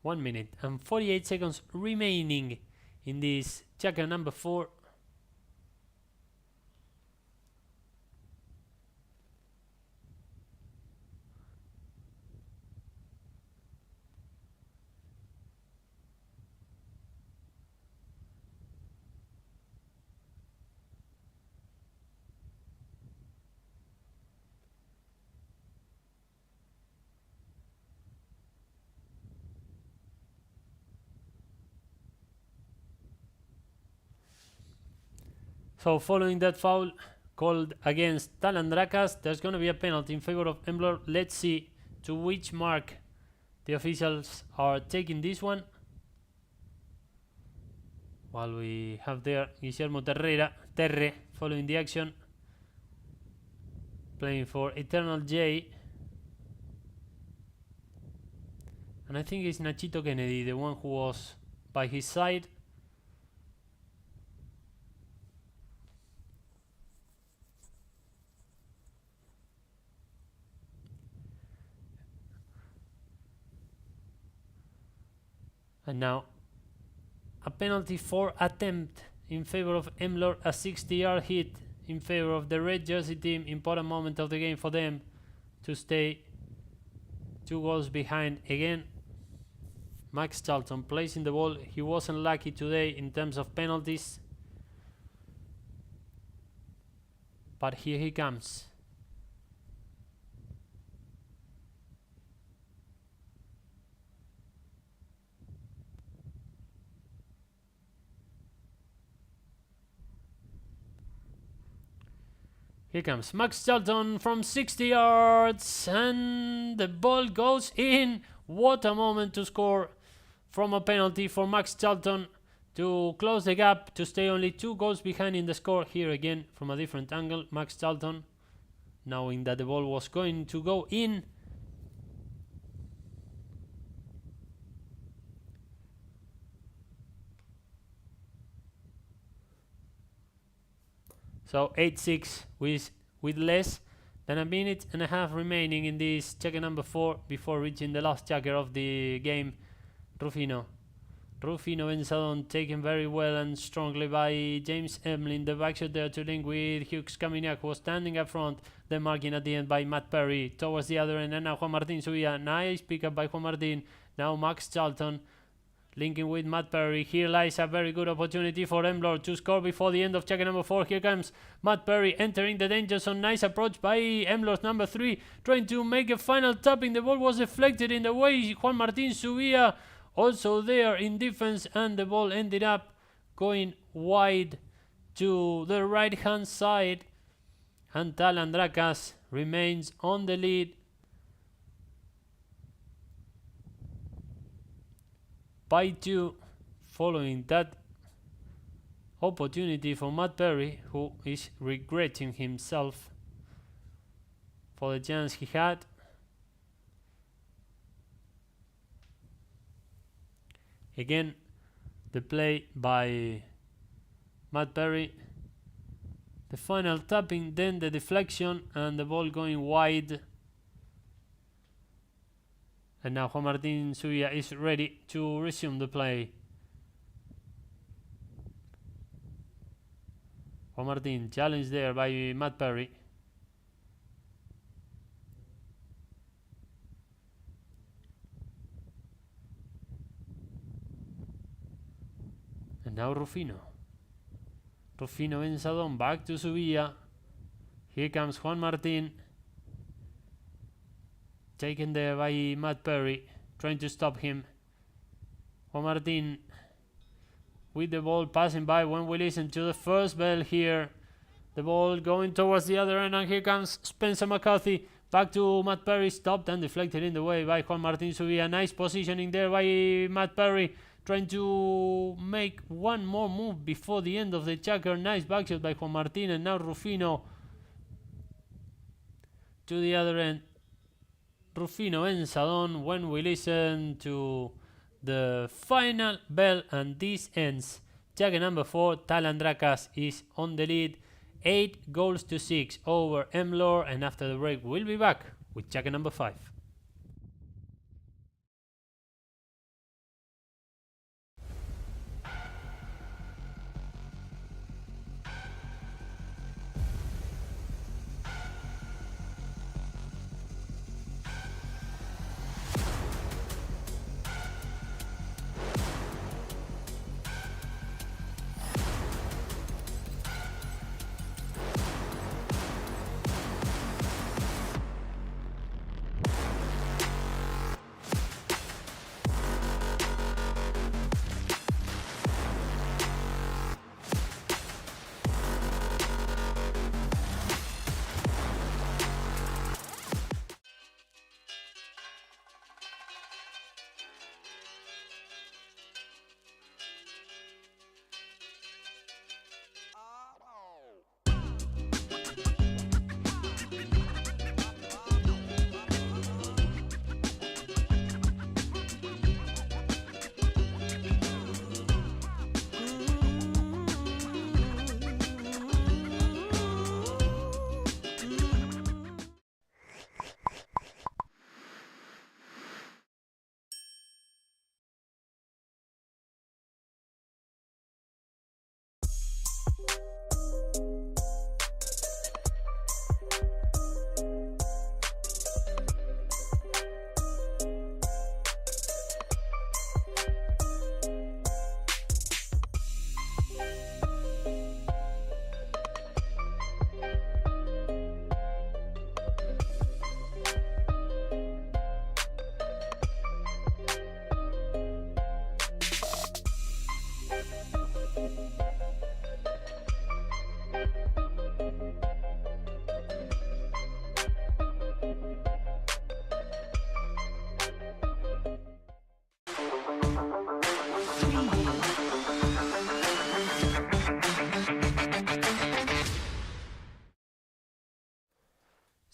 1 minute and 48 seconds remaining in this checker number 4. So following that foul called against Talandracas, there's going to be a penalty in favor of Emlor. Let's see to which mark the officials are taking this one. While we have there Guillermo Terre following the action, playing for Eternal J. And I think it's Nachito Kennedy, the one who was by his side. And now a penalty for attempt in favor of Emlor, a 60-yard hit in favor of the red jersey team. Important moment of the game for them to stay 2 goals behind again. Max Charlton placing the ball. He wasn't lucky today in terms of penalties, but here he comes. Here comes Max Charlton from 60 yards, and the ball goes in. What a moment to score from a penalty for Max Charlton to close the gap, to stay only 2 goals behind in the score. Here again from a different angle, Max Charlton, knowing that the ball was going to go in. So 8-6 with less than a minute and a half remaining in this checker number 4 before reaching the last checker of the game. Rufino Benzadon taken very well and strongly by James Emlyn. The backshot there to link with Hughes Carmignac, who was standing up front. Then marking at the end by Matt Perry towards the other end. And now Juan Martin Zubia. Nice pick up by Juan Martin. Now Max Charlton linking with Matt Perry. Here lies a very good opportunity for Emlor to score before the end of checker number 4. Here comes Matt Perry entering the danger zone. Nice approach by Emlor's number 3, trying to make a final tapping. The ball was deflected in the way. Juan Martin Subia also there in defense, and the ball ended up going wide to the right hand side, and Talandracas remains on the lead by 2 following that opportunity for Matt Perry, who is regretting himself for the chance he had. Again, the play by Matt Perry, the final tapping, then the deflection, and the ball going wide. And now Juan Martin Suya is ready to resume the play. Juan Martin challenged there by Matt Perry. And now Rufino Enzadon back to Subia. Here comes Juan Martin, taken there by Matt Perry, trying to stop him. Juan Martin with the ball passing by when we listen to the first bell here. The ball going towards the other end, and here comes Spencer McCarthy. Back to Matt Perry, stopped and deflected in the way by Juan Martin Subia. Nice positioning there by Matt Perry, trying to make one more move before the end of the checker. Nice backshot by Juan Martin, and now Rufino to the other end. Rufino Enzadon when we listen to the final bell, and this ends checker number 4. Talandracas is on the lead, 8-6 over Emlor, and after the break we'll be back with checker number 5.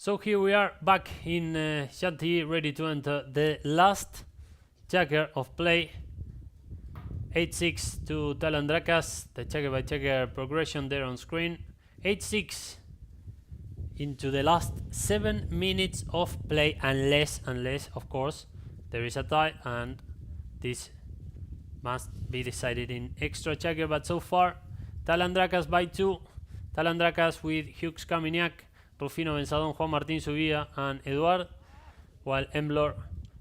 So here we are back in Shanti, ready to enter the last checker of play. 8-6 to Talandracas, the checker by checker progression there on screen. 8-6 into the last 7 minutes of play, unless of course there is a tie, and this must be decided in extra checker. But so far Talandracas by 2. Talandracas with Hughes Caminiac, Rufino Enzadon, Juan Martin Subia and Eduard, while Emlor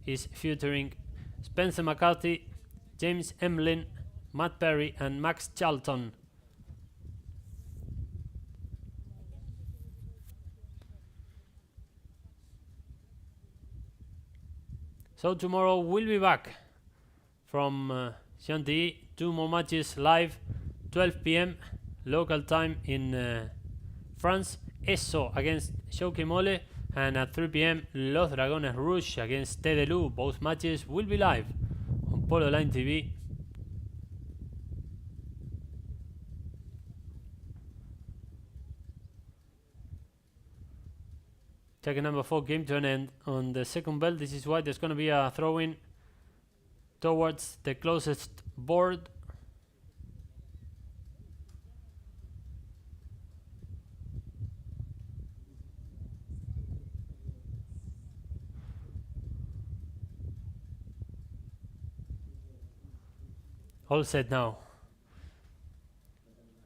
is featuring Spencer McCarthy, James Emlyn, Matt Perry, and Max Charlton. So tomorrow we'll be back from Chantilly. 2 more matches live, 12 p.m. local time in France. Esso against Choquemole, and at 3 p.m. Los Dragones Rouge against Tedelou. Both matches will be live on Polo Line TV. Check number 4 came to an end on the second bell. This is why there's going to be a throw-in towards the closest board. All set now.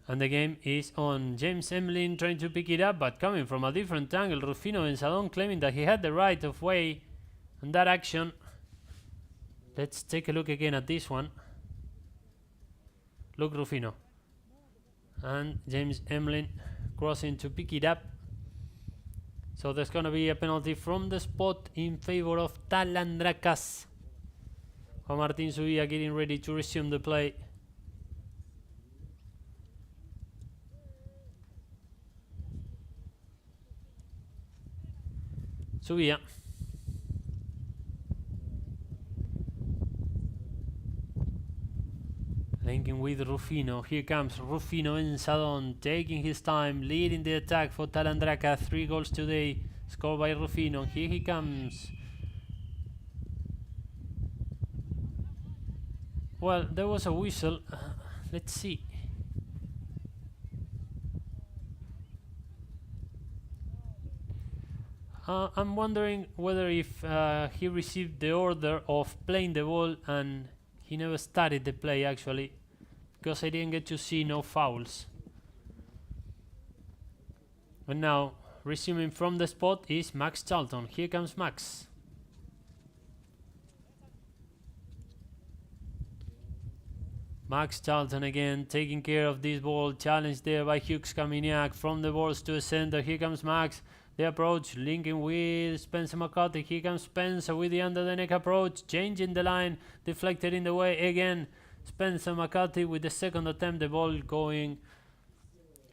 And the game is on. James Emlyn trying to pick it up, but coming from a different angle. Rufino Benzadon claiming that he had the right of way on that action. Let's take a look again at this one. Look, Rufino. And James Emlyn crossing to pick it up. So there's going to be a penalty from the spot in favor of Talandracas. Juan Martín Zubia getting ready to resume the play. Zubia. Linking with Rufino. Here comes Rufino Benzadon, taking his time, leading the attack for Talandraca. 3 goals today, scored by Rufino. Here he comes. Well, there was a whistle. Let's see. I'm wondering whether if he received the order of playing the ball and he never started the play actually, because I didn't get to see no fouls. And now, resuming from the spot is Max Charlton. Here comes Max. Max Charlton again, taking care of this ball. Challenged there by Hughes Kaminiak from the balls to the center. Here comes Max. The approach, linking with Spencer McCarthy. Here comes Spencer with the under the neck approach. Changing the line, deflected in the way again. Spencer McCarthy with the second attempt. The ball going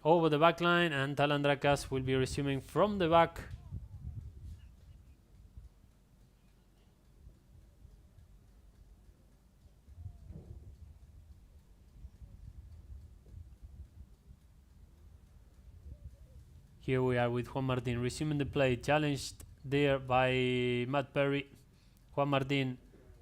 over the back line, and Talandracas will be resuming from the back. Here we are with Juan Martín resuming the play, challenged there by Matt Perry. Juan Martín,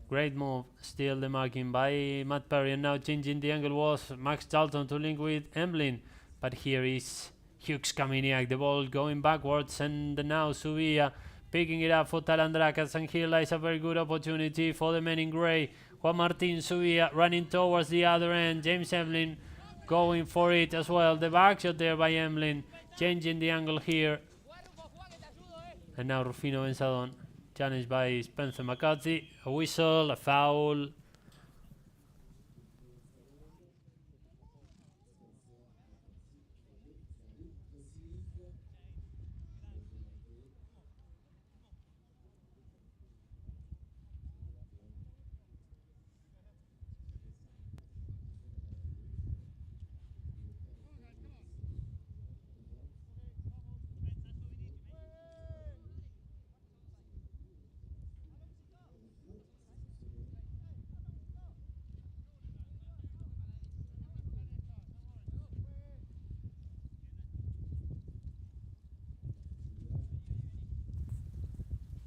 great move, still the marking by Matt Perry, and now changing the angle was Max Charlton to link with Emlyn, but here is Hughes Kaminiak, the ball going backwards, and now Zubia picking it up for Talandracas, and here lies a very good opportunity for the men in grey. Juan Martín Zubia running towards the other end, James Emlyn going for it as well, the back shot there by Emlyn. Changing the angle here. And now Rufino Benzadon, challenged by Spencer McCarthy. A whistle, a foul.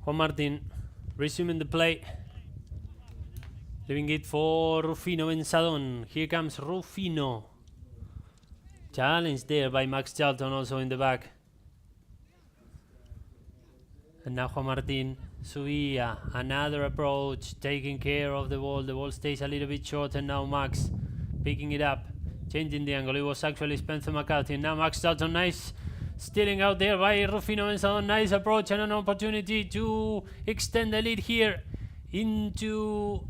Juan Martín resuming the play, leaving it for Rufino Benzadon. Here comes Rufino, challenged there by Max Charlton also in the back. And now Juan Martín Zubia, another approach, taking care of the ball stays a little bit short, and now Max picking it up, changing the angle. It was actually Spencer McCarthy, and now Max Charlton, nice stealing out there by Rufino Benzadon. Nice approach and an opportunity to extend the lead here into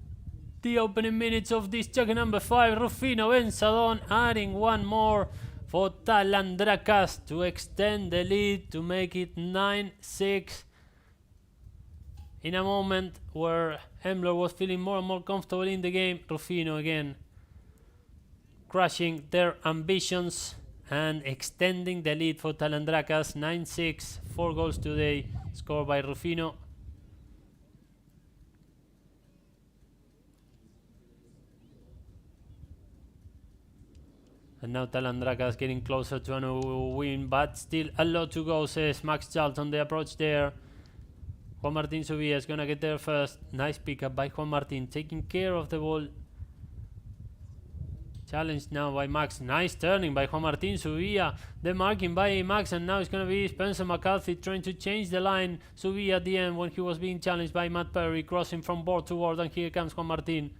the opening minutes of this checker number 5. Rufino Benzadon adding one more for Talandracas to extend the lead to make it 9-6. In a moment where Emlor was feeling more and more comfortable in the game, Rufino again crushing their ambitions and extending the lead for Talandracas. 9-6, 4 goals today scored by Rufino. And now Talandracas getting closer to a win, but still a lot to go, says Max Charlton. The approach there. Juan Martin Subia is gonna get there first. Nice pickup by Juan Martin, taking care of the ball. Challenged now by Max. Nice turning by Juan Martin Subia. The marking by Max, and now it's gonna be Spencer McCarthy trying to change the line. Subia at the end when he was being challenged by Matt Perry, crossing from board to board, and here comes Juan Martin.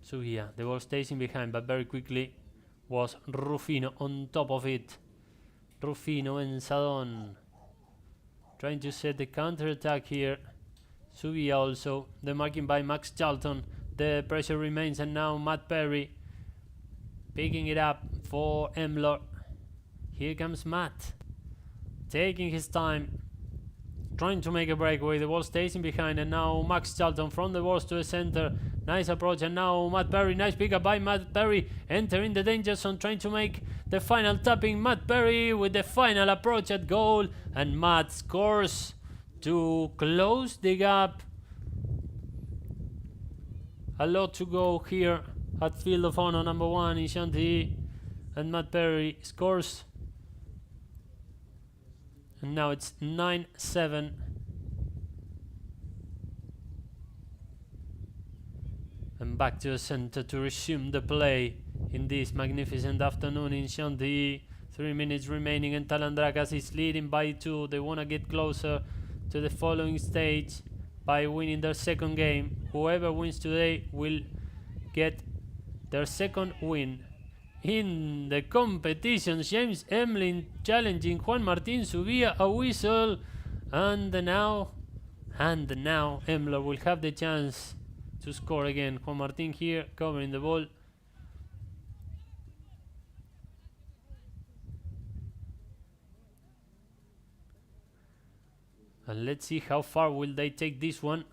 Subia, the ball stays in behind, but very quickly was Rufino on top of it. Rufino and Sadon trying to set the counter attack here. Subia also. The marking by Max Charlton. The pressure remains, and now Matt Perry picking it up for Emlor. Here comes Matt, taking his time, trying to make a breakaway. The ball stays in behind, and now Max Charlton from the balls to the center. Nice approach, and now Matt Perry. Nice pickup by Matt Perry, entering the danger zone, trying to make the final tapping. Matt Perry with the final approach at goal, and Matt scores to close the gap. A lot to go here at Field of Honor number 1 in Chantilly, and Matt Perry scores. And now it's 9-7. And back to the center to resume the play in this magnificent afternoon in Chantilly. 3 minutes remaining, and Talandracas is leading by 2. They want to get closer to the following stage by winning their second game. Whoever wins today will get their second win in the competition. James Emlin challenging Juan Martin Subia. A whistle, and now Emlor will have the chance to score again. Juan Martin here covering the ball. And let's see how far will they take this one.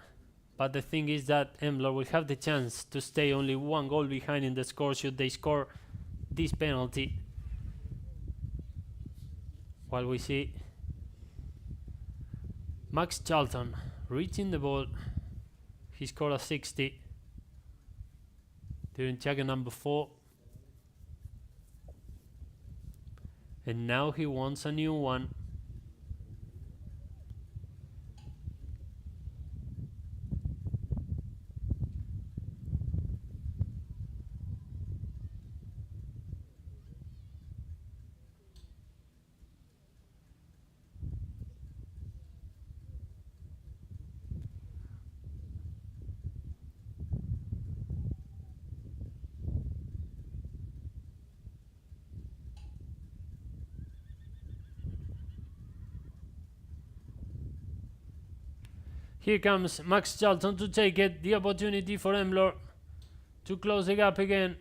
But the thing is that Emlor will have the chance to stay only 1 goal behind in the score should they score this penalty. While we see Max Charlton reaching the ball. He scored a 60 during checker number 4. And now he wants a new one. Here comes Max Charlton to take it. The opportunity for Emlor to close the gap again.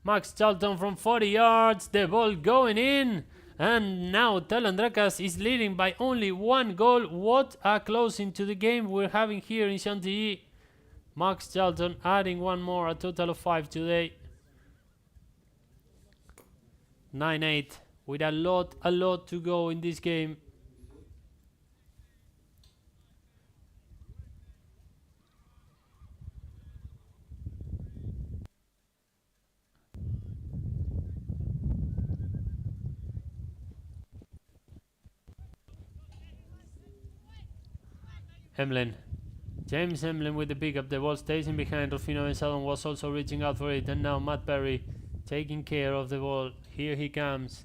Max Charlton from 40 yards. The ball going in. And now Talandracas is leading by only 1 goal. What a closing to the game we're having here in Chantilly. Max Charlton adding 1 more. A total of 5 today. 9-8. With a lot to go in this game. Emlin. James Emlin with the pickup. The ball stays in behind. Rufino Benzadon was also reaching out for it. And now Matt Perry taking care of the ball. Here he comes.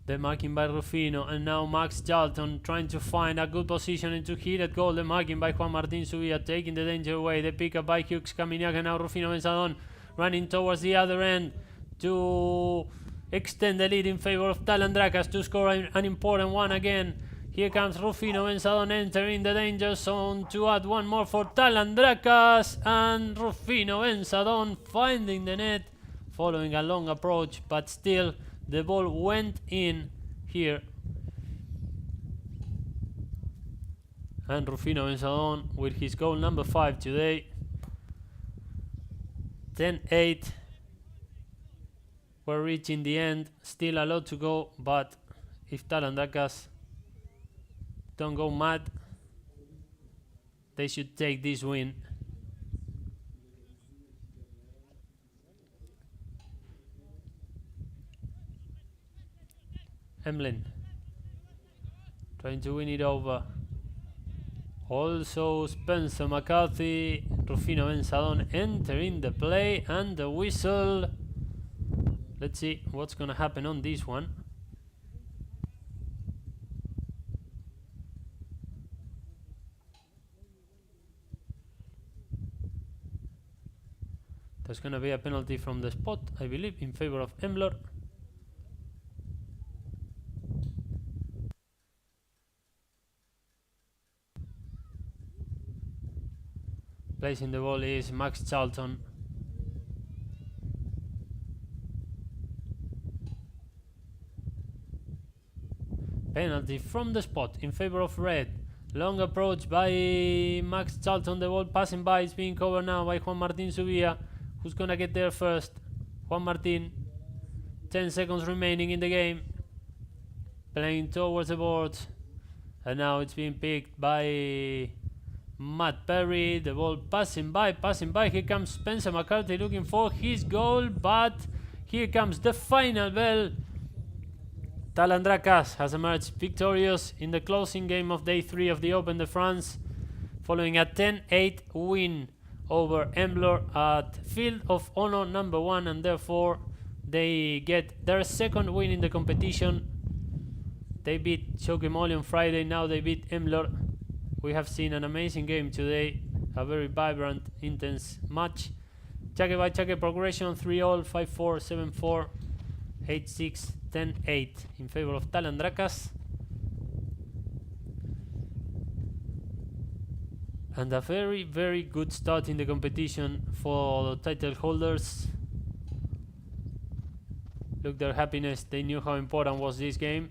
The marking by Rufino. And now Max Charlton trying to find a good position and to hit at goal. The marking by Juan Martin Subia taking the danger away. The pickup by Hughes Caminaga. Now Rufino Benzadon running towards the other end to extend the lead in favor of Talandracas to score an important one again. Here comes Rufino Benzadon entering the danger zone to add one more for Talandracas, and Rufino Benzadon finding the net following a long approach, but still the ball went in here. And Rufino Benzadon with his goal number 5 today. 10-8. We're reaching the end. Still a lot to go, but if Talandracas don't go mad, they should take this win. Emlor trying to win it over. Also Spencer McCarthy, Rufino Benzadon entering the play, and the whistle. Let's see what's gonna happen on this one. There's gonna be a penalty from the spot, I believe, in favor of Emlor. Placing the ball is Max Charlton. Penalty from the spot in favor of red. Long approach by Max Charlton. The ball passing by is being covered now by Juan Martin Subia. Who's gonna get there first? Juan Martin. 10 seconds remaining in the game. Playing towards the boards. And now it's being picked by Matt Perry. The ball passing by. Here comes Spencer McCarthy looking for his goal, but here comes the final bell. Talandracas has emerged victorious in the closing game of day 3 of the Open de France, following a 10-8 win over Emlor at Field of Honor number 1, and therefore they get their second win in the competition. They beat Chokemole on Friday, now they beat Emlor. We have seen an amazing game today, a very vibrant, intense match. Cheque by cheque progression, 3-all, 5-4, 7-4, 8-6, 10-8 in favor of Talandracas. And a very, very good start in the competition for the title holders. Look their happiness, they knew how important was this game.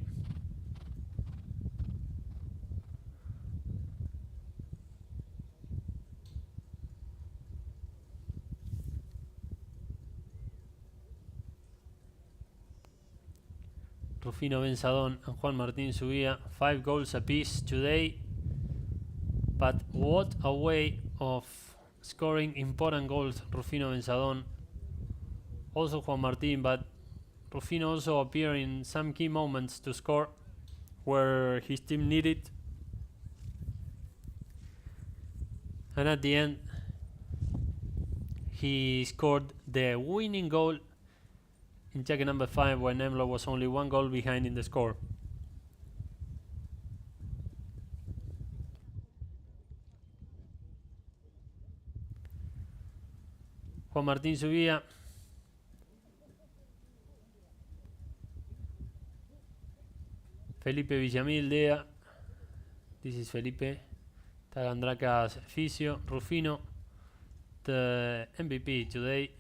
Rufino Benzadon and Juan Martin Subia, 5 goals apiece today. But what a way of scoring important goals, Rufino Benzadon. Also Juan Martin, but Rufino also appeared in some key moments to score where his team needed. And at the end, he scored the winning goal in check number 5 when Emlor was only 1 goal behind in the score. Juan Martin Subia. Felipe Villamil there. This is Felipe. Talandracas Fisio. Rufino, the MVP today.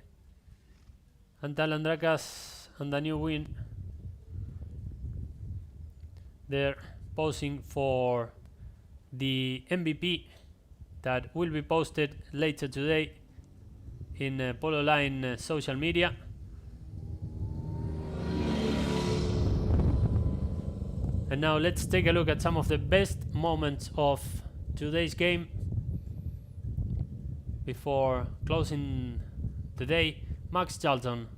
And Talandracas and a new win. They're posing for the MVP that will be posted later today in Polo Line social media. And now let's take a look at some of the best moments of today's game before closing the day. Max Charlton,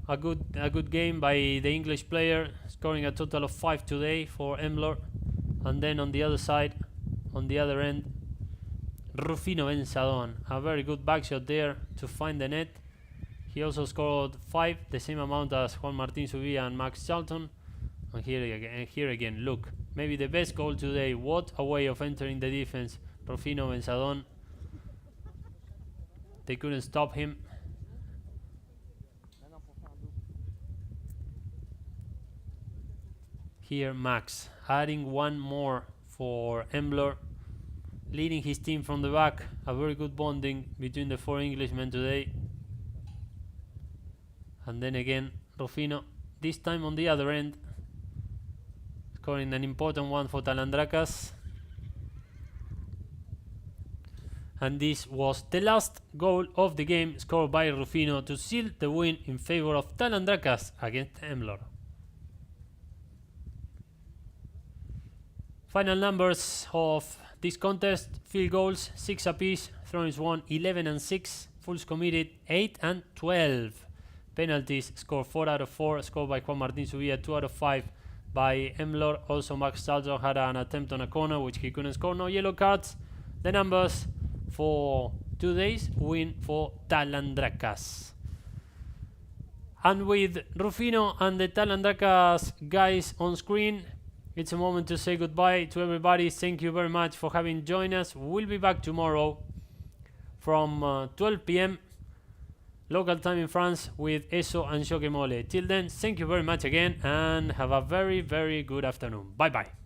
a good game by the English player, scoring a total of 5 today for Emlor. And then on the other side, on the other end, Rufino Benzadon, a very good backshot there to find the net. He also scored 5, the same amount as Juan Martin Subia and Max Charlton. And here again, look, maybe the best goal today. What a way of entering the defense, Rufino Benzadon. They couldn't stop him. here Max, adding one more for Emlor, leading his team from the back. A very good bonding between the 4 Englishmen today. And then again Rufino, this time on the other end, scoring an important one for Talandracas. And this was the last goal of the game, scored by Rufino to seal the win in favor of Talandracas against Emlor. Final numbers of this contest: field goals 6 apiece, throw-ins 1, 11 and 6, fouls committed 8 and 12. Penalties scored 4 out of 4, scored by Juan Martín Subia, 2 out of 5 by Emlor. Also Max Salto had an attempt on a corner which he couldn't score. No yellow cards. The numbers for today's win for Talandracas. And with Rufino and the Talandracas guys on screen, it's a moment to say goodbye to everybody. Thank you very much for having joined us. We'll be back tomorrow from 12 p.m. local time in France with Eso and Choquemole. Till then, thank you very much again and have a very, very good afternoon. Bye bye.